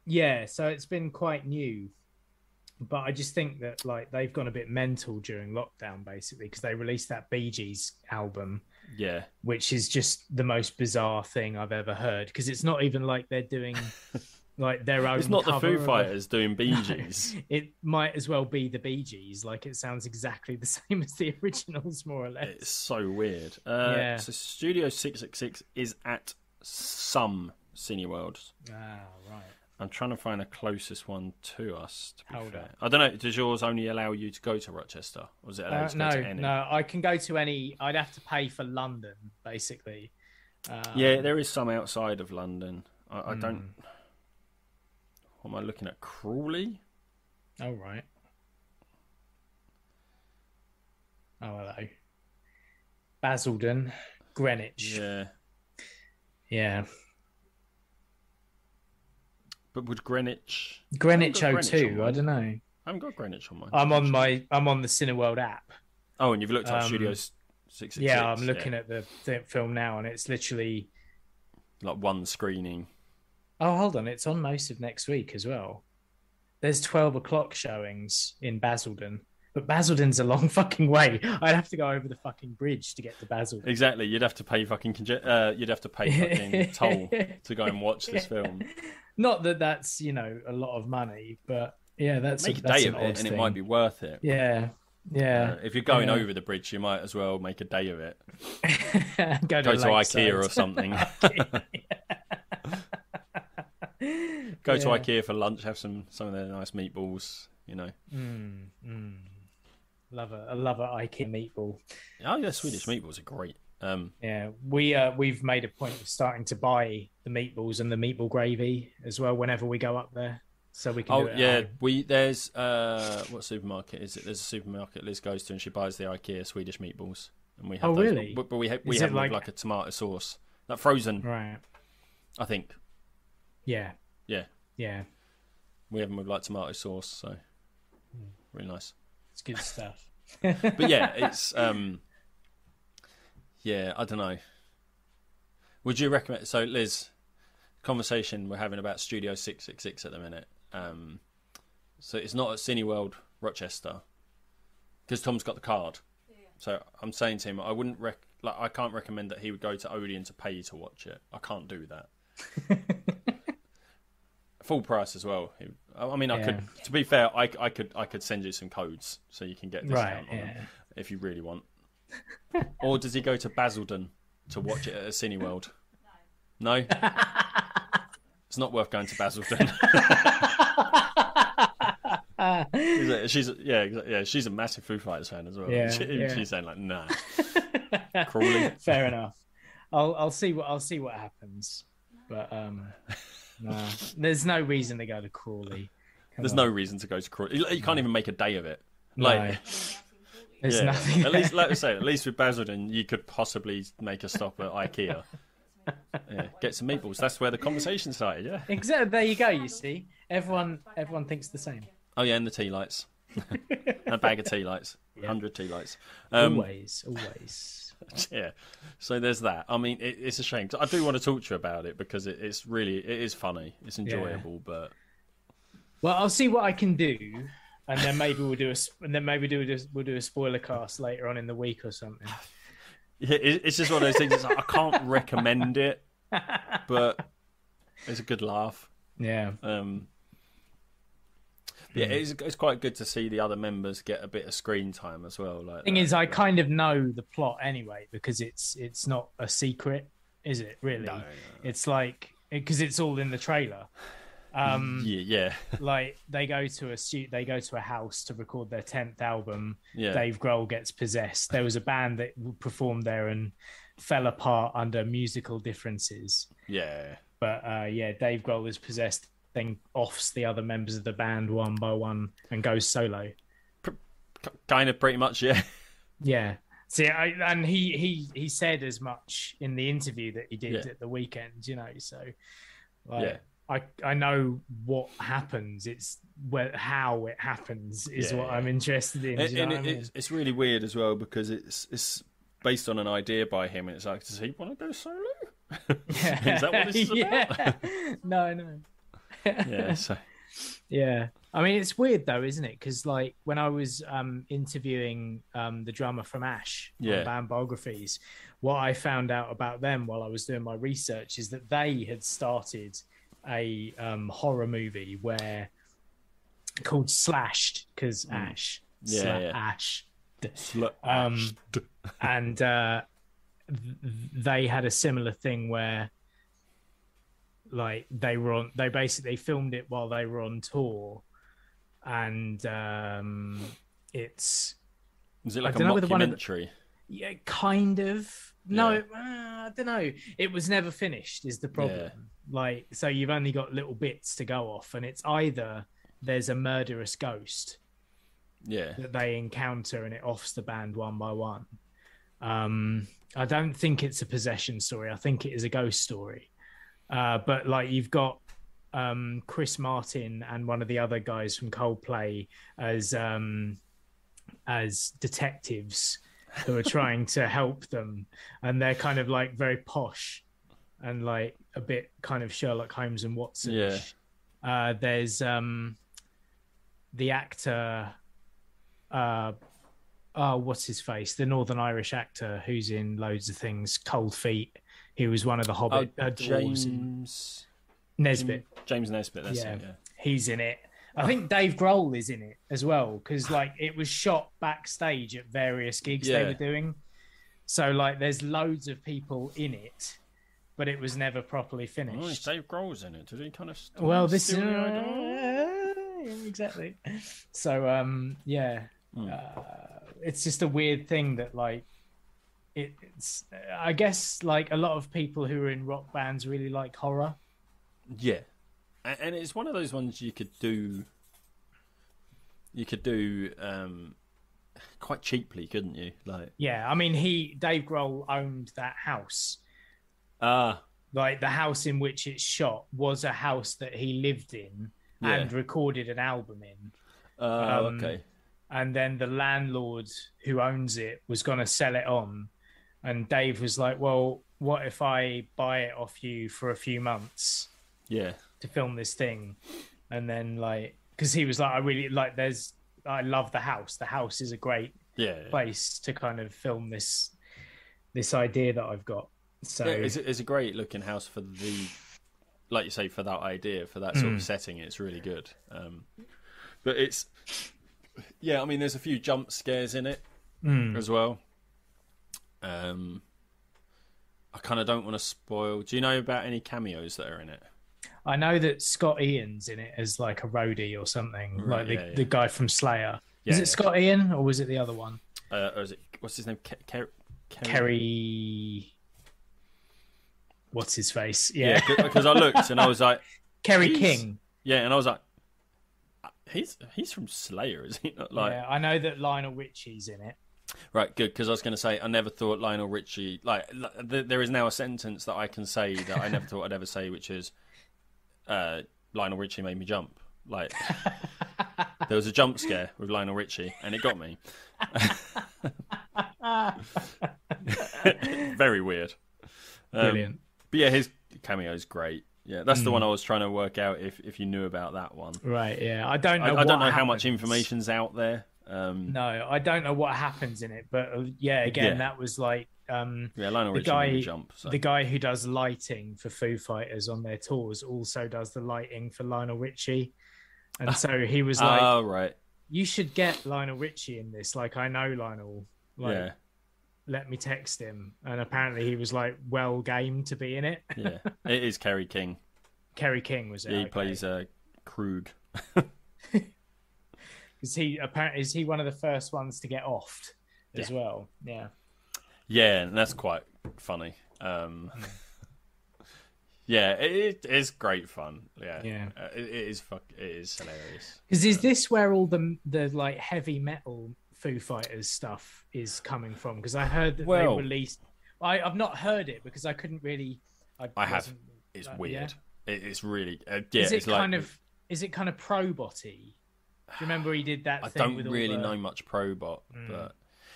Speaker 1: Yeah, so it's been quite new. But I just think that like they've gone a bit mental during lockdown, basically, because they released that Bee Gees album
Speaker 2: Yeah.
Speaker 1: Which is just the most bizarre thing I've ever heard, because it's not even like they're doing like their own.
Speaker 2: It's not the
Speaker 1: cover
Speaker 2: Foo Fighters doing Bee Gees.
Speaker 1: No, it might as well be the Bee Gees. Like, it sounds exactly the same as the originals, more or less.
Speaker 2: It's so weird. So Studio 666 is at some Cineworlds.
Speaker 1: Ah, right.
Speaker 2: I'm trying to find the closest one to us, to be
Speaker 1: Hold
Speaker 2: fair.
Speaker 1: up.
Speaker 2: I don't know, does yours only allow you to go to Rochester? Or does it allow you to go to any?
Speaker 1: No, I can go to any. I'd have to pay for London, basically.
Speaker 2: Yeah, there is some outside of London. I don't... What am I looking at? Crawley?
Speaker 1: Oh, right. Oh, hello. Basildon, Greenwich.
Speaker 2: Yeah.
Speaker 1: Yeah.
Speaker 2: But would Greenwich...
Speaker 1: Greenwich
Speaker 2: I
Speaker 1: O2, I don't know.
Speaker 2: I haven't got Greenwich on mine.
Speaker 1: I'm on the Cineworld app.
Speaker 2: Oh, and you've looked up Studios 666?
Speaker 1: Yeah, I'm looking at the film now, and it's literally...
Speaker 2: Like one screening.
Speaker 1: Oh, hold on. It's on most of next week as well. There's 12 o'clock showings in Basildon. But Basildon's a long fucking way. I'd have to go over the fucking bridge to get to Basildon.
Speaker 2: Exactly. You'd have to pay fucking toll to go and watch this film.
Speaker 1: Not that that's, a lot of money, but yeah, that's
Speaker 2: make a day of it, and it might be worth it.
Speaker 1: Yeah.
Speaker 2: If you're going over the bridge, you might as well make a day of it.
Speaker 1: Go
Speaker 2: to IKEA or something. Go to IKEA for lunch, have some of their nice meatballs,
Speaker 1: Love a IKEA meatball.
Speaker 2: Oh yeah, Swedish meatballs are great.
Speaker 1: Yeah, we've made a point of starting to buy the meatballs and the meatball gravy as well whenever we go up there, so we can.
Speaker 2: There's what supermarket is it? There's a supermarket Liz goes to, and she buys the IKEA Swedish meatballs, and we have. Those,
Speaker 1: really?
Speaker 2: But we have with like a tomato sauce, like frozen.
Speaker 1: Right.
Speaker 2: I think.
Speaker 1: Yeah.
Speaker 2: Yeah.
Speaker 1: Yeah.
Speaker 2: We have them with like tomato sauce, so really nice.
Speaker 1: It's good stuff.
Speaker 2: But yeah, it's yeah, I don't know. Would you recommend? So, Liz, conversation we're having about Studio 666 at the minute. So it's not at Cineworld Rochester because Tom's got the card. Yeah. So I'm saying to him, I wouldn't I can't recommend that he would go to Odeon to pay to watch it. I can't do that. Full price as well. I mean, I could. To be fair, I could send you some codes so you can get discount on them if you really want. Or does he go to Basildon to watch it at a Cineworld? No. It's not worth going to Basildon. She's a massive Foo Fighters fan as well.
Speaker 1: Yeah,
Speaker 2: she's saying like, nah. Crawley.
Speaker 1: Fair enough. I'll see what happens. But no, there's no reason to go to Crawley.
Speaker 2: There's no reason to go to Crawley. You can't even make a day of it. Like,
Speaker 1: there's nothing.
Speaker 2: At least, like I say, at least with Basildon, you could possibly make a stop at IKEA. Yeah, get some meatballs. That's where the conversation started. Yeah,
Speaker 1: exactly. There you go. You see, everyone thinks the same.
Speaker 2: Oh yeah, and the tea lights. A bag of tea lights. 100 tea lights.
Speaker 1: Always.
Speaker 2: Yeah. So there's that. I mean, it's a shame. I do want to talk to you about it because it is funny. It's enjoyable, but
Speaker 1: well, I'll see what I can do, and then maybe we'll do a spoiler cast later on in the week or something.
Speaker 2: Yeah, it's just one of those things. It's like, I can't recommend it, but it's a good laugh.
Speaker 1: Yeah.
Speaker 2: Yeah, it's quite good to see the other members get a bit of screen time as well. Like,
Speaker 1: thing is, I kind of know the plot anyway because it's not a secret, is it? Really, no. It's like because it's all in the trailer.
Speaker 2: Yeah.
Speaker 1: Like they go to a house to record their 10th album.
Speaker 2: Yeah.
Speaker 1: Dave Grohl gets possessed. There was a band that performed there and fell apart under musical differences.
Speaker 2: Yeah.
Speaker 1: But Dave Grohl is possessed, then offs the other members of the band one by one and goes solo.
Speaker 2: Kind of, pretty much, yeah.
Speaker 1: Yeah. See, and he said as much in the interview that he did at the weekend, So, I know what happens. It's how it happens is what I'm interested in.
Speaker 2: It's really weird as well because it's based on an idea by him, and it's like, does he want to go solo? Is that what this is about?
Speaker 1: No.
Speaker 2: Yeah, so
Speaker 1: Yeah. I mean, it's weird though, isn't it? Because like when I was interviewing the drummer from Ash on band biographies, what I found out about them while I was doing my research is that they had started a horror movie called Slashed, because Ash. Ash. And they had a similar thing where like they basically filmed it while they were on tour, and is
Speaker 2: it like a mockumentary?
Speaker 1: Yeah, kind of. No, I don't know. It was never finished is the problem. Like, so you've only got little bits to go off, and it's either there's a murderous ghost that they encounter and it offs the band one by one. I don't think it's a possession story. I think it is a ghost story. But like you've got Chris Martin and one of the other guys from Coldplay as detectives who are trying to help them, and they're kind of like very posh and like a bit kind of Sherlock Holmes and Watson. There's the actor what's his face, the Northern Irish actor who's in loads of things, Cold Feet. He was one of the Hobbit
Speaker 2: James
Speaker 1: Nesbitt.
Speaker 2: James Nesbitt, that's it,
Speaker 1: he's in it. I think Dave Grohl is in it as well, because like it was shot backstage at various gigs they were doing. So like there's loads of people in it, but it was never properly finished.
Speaker 2: Dave Grohl's in it. Did he kind of?
Speaker 1: Well, this is exactly. So it's just a weird thing that like it's. I guess like a lot of people who are in rock bands really like horror.
Speaker 2: Yeah. And it's one of those ones you could do quite cheaply, couldn't you? Like,
Speaker 1: yeah, I mean, Dave Grohl owned that house. Like the house in which it's shot was a house that he lived in and recorded an album in.
Speaker 2: Okay.
Speaker 1: And then the landlord who owns it was going to sell it on, and Dave was like, "Well, what if I buy it off you for a few months?"
Speaker 2: Yeah.
Speaker 1: To film this thing, and then like because he was like, I love the house. The house is a great place to kind of film this idea that I've got. So
Speaker 2: it's a great looking house for like you say, for that idea, for that sort of setting. It's really good. But it's I mean, there's a few jump scares in it as well. I kind of don't want to spoil. Do you know about any cameos that are in it?
Speaker 1: I know that Scott Ian's in it as like a roadie or something, right, like the guy from Slayer. Is it Scott Ian or was it the other one?
Speaker 2: Or is it, what's his name?
Speaker 1: Kerry. What's his face?
Speaker 2: Yeah, because I looked and I was like,
Speaker 1: Kerry King.
Speaker 2: Yeah, and I was like, he's from Slayer, is he not? Like,
Speaker 1: yeah, I know that Lionel Richie's in it.
Speaker 2: Right, good, because I was going to say I never thought Lionel Richie. Like, there is now a sentence that I can say that I never thought I'd ever say, which is. Lionel Richie made me jump. Like there was a jump scare with Lionel Richie, and it got me. Very weird.
Speaker 1: Brilliant.
Speaker 2: But yeah, his cameo is great. Yeah, that's the one I was trying to work out if you knew about that one.
Speaker 1: Right. Yeah, I don't know.
Speaker 2: I don't know how much information's out there.
Speaker 1: No, I don't know what happens in it, but that was like.
Speaker 2: Lionel Richie made me jump. So.
Speaker 1: The guy who does lighting for Foo Fighters on their tours also does the lighting for Lionel Richie, and so he was like,
Speaker 2: "Oh, right,
Speaker 1: you should get Lionel Richie in this. Like, I know Lionel. Like, let me text him." And apparently, he was like, "Well, game to be in it."
Speaker 2: Yeah, it is Kerry King.
Speaker 1: Kerry King was it?
Speaker 2: Yeah, he plays Krug.
Speaker 1: Is he one of the first ones to get offed as well? Yeah.
Speaker 2: Yeah, and that's quite funny. Yeah, it is great fun. Yeah. It is hilarious.
Speaker 1: Because is this where all the like heavy metal Foo Fighters stuff is coming from? Because I heard that they released. I've not heard it because I couldn't really.
Speaker 2: I have. It's weird. Yeah? It's really.
Speaker 1: Is it kind of Probot-y? Do you remember he did that?
Speaker 2: I
Speaker 1: thing
Speaker 2: don't
Speaker 1: with
Speaker 2: really know much Probot, but.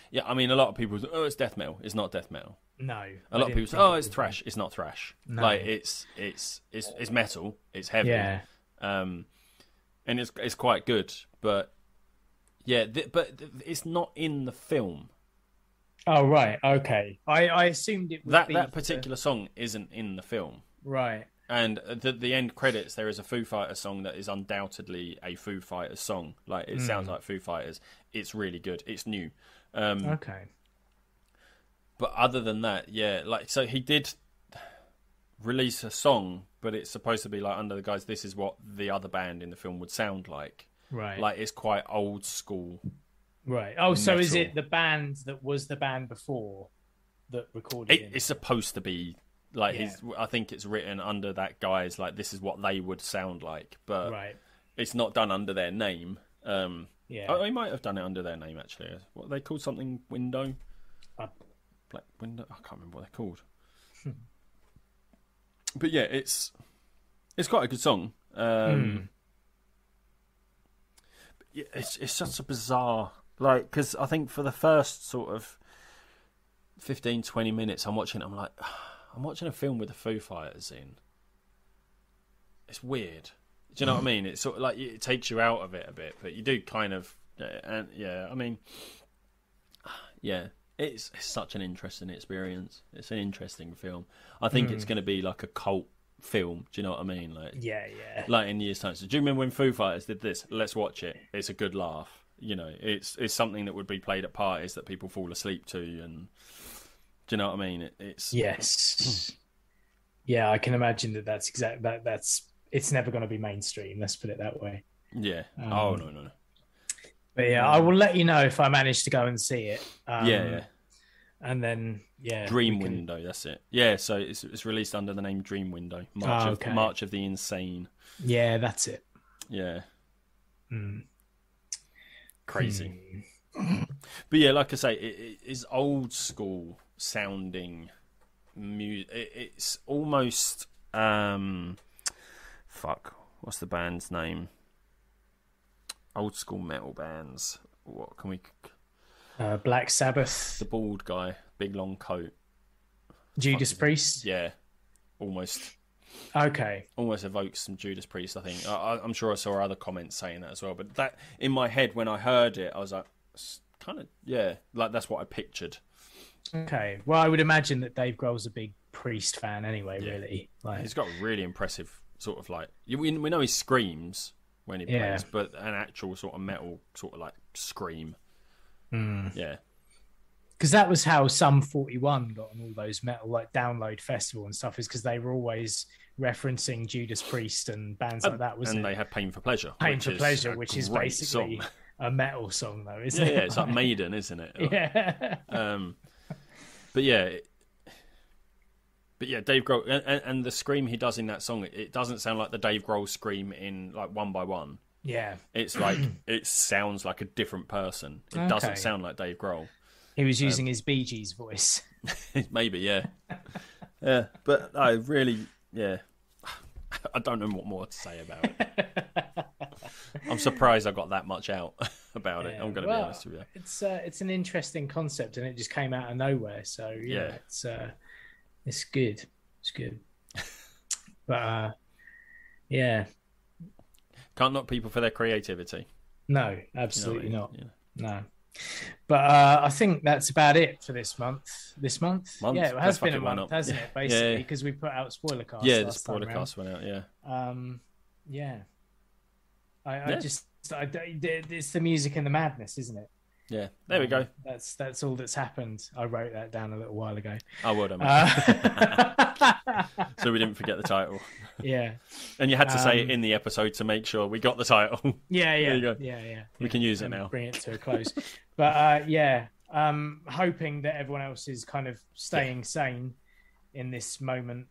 Speaker 2: Yeah, I mean, a lot of people say, "Oh, it's death metal." It's not death metal.
Speaker 1: No.
Speaker 2: A lot of people say, "Oh, it's thrash." It's not thrash.
Speaker 1: No.
Speaker 2: Like it's metal. It's heavy.
Speaker 1: Yeah.
Speaker 2: and it's quite good. But yeah, but it's not in the film.
Speaker 1: Oh right, okay. I assumed it would be
Speaker 2: that particular song isn't in the film.
Speaker 1: Right.
Speaker 2: And the end credits, there is a Foo Fighters song that is undoubtedly a Foo Fighters song. Like, it sounds like Foo Fighters. It's really good. It's new.
Speaker 1: Okay.
Speaker 2: But other than that, yeah, like, so he did release a song, but it's supposed to be like under the guise, this is what the other band in the film would sound like.
Speaker 1: Right.
Speaker 2: Like, it's quite old school.
Speaker 1: Right. Oh, so
Speaker 2: metal.
Speaker 1: is it the band that was the band before that recorded it?
Speaker 2: It's supposed to be. Like, I think it's written under that guise, like, this is what they would sound like, but it's not done under their name. He might have done it under their name, actually. What they called something? Window? Black Window? I can't remember what they're called. But yeah, it's quite a good song. It's such a bizarre, like, because I think for the first sort of 15, 20 minutes I'm watching it, I'm like, I'm watching a film with the Foo Fighters in. It's weird. Do you know what I mean? It's sort of like, it takes you out of it a bit, but you do kind of, and yeah, I mean, yeah, it's such an interesting experience. It's an interesting film. I think it's going to be like a cult film. Do you know what I mean? Like, yeah. Like in years' time. So do you remember when Foo Fighters did this? Let's watch it. It's a good laugh. You know, it's something that would be played at parties that people fall asleep to, and do you know what I mean? It's
Speaker 1: yes, yeah. I can imagine that's it's never going to be mainstream. Let's put it that way.
Speaker 2: Yeah. Oh no.
Speaker 1: But yeah, I will let you know if I manage to go and see it.
Speaker 2: Yeah.
Speaker 1: And then
Speaker 2: Dream Window. That's it. Yeah. So it's released under the name Dream Window. March of the Insane.
Speaker 1: Yeah, that's it.
Speaker 2: Yeah. Crazy. But yeah, like I say, it is old school sounding music. It's almost what's the band's name? Old school metal bands. What can we?
Speaker 1: Black Sabbath.
Speaker 2: The bald guy, big long coat.
Speaker 1: Judas Priest.
Speaker 2: Yeah, almost.
Speaker 1: Okay.
Speaker 2: Almost evokes some Judas Priest, I think. I'm sure I saw other comments saying that as well. But that, in my head, when I heard it, I was like, kind of, yeah, like that's what I pictured.
Speaker 1: Okay. Well, I would imagine that Dave Grohl's a big Priest fan anyway, really. Like,
Speaker 2: he's got a really impressive sort of like... We know he screams when he plays, but an actual sort of metal sort of like scream. Yeah.
Speaker 1: Because that was how Sum 41 got on all those metal like download festival and stuff, is because they were always referencing Judas Priest and bands like that, wasn't it?
Speaker 2: And they had Pain for Pleasure.
Speaker 1: Which is basically a metal song, though, isn't it?
Speaker 2: Yeah, it's like Maiden, isn't it?
Speaker 1: Yeah.
Speaker 2: But yeah, Dave Grohl and the scream he does in that song, it doesn't sound like the Dave Grohl scream in like One by One.
Speaker 1: Yeah,
Speaker 2: it's like it sounds like a different person. It doesn't sound like Dave Grohl.
Speaker 1: He was using his Bee Gees voice.
Speaker 2: Maybe, yeah. Yeah, but I really, yeah, I don't know what more to say about it. I'm surprised I got that much out about it. I'm going to be honest with you.
Speaker 1: It's an interesting concept, and it just came out of nowhere. So yeah. It's good. It's good. But yeah,
Speaker 2: can't knock people for their creativity.
Speaker 1: No, absolutely not.
Speaker 2: Yeah.
Speaker 1: No. But I think that's about it for this month. Yeah, it has been a month, hasn't it? Basically, because we put out spoiler cast.
Speaker 2: Yeah, the spoiler cast went out.
Speaker 1: Yeah. It's the music and the madness, isn't it?
Speaker 2: Yeah, there we go.
Speaker 1: That's all that's happened. I wrote that down a little while ago.
Speaker 2: I would. So we didn't forget the title.
Speaker 1: Yeah.
Speaker 2: And you had to say it in the episode to make sure we got the title.
Speaker 1: Yeah.
Speaker 2: There you go.
Speaker 1: Yeah.
Speaker 2: We can use it now.
Speaker 1: Bring it to a close. But hoping that everyone else is kind of staying sane in this moment.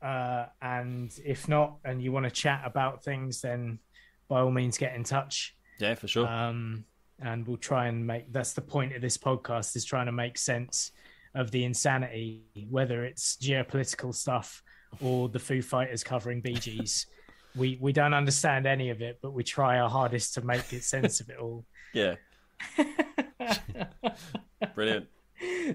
Speaker 1: And if not, and you want to chat about things, then by all means get in touch.
Speaker 2: Yeah, for sure.
Speaker 1: And we'll try and that's the point of this podcast, is trying to make sense of the insanity, whether it's geopolitical stuff or the Foo Fighters covering Bee Gees. We don't understand any of it, but we try our hardest to make sense of it all.
Speaker 2: Yeah. Brilliant.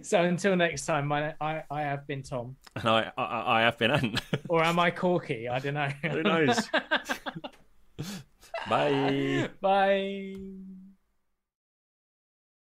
Speaker 1: So until next time, I have been Tom.
Speaker 2: And I have been Ant.
Speaker 1: Or am I Corky? I don't know.
Speaker 2: Who knows? Bye.
Speaker 1: Bye.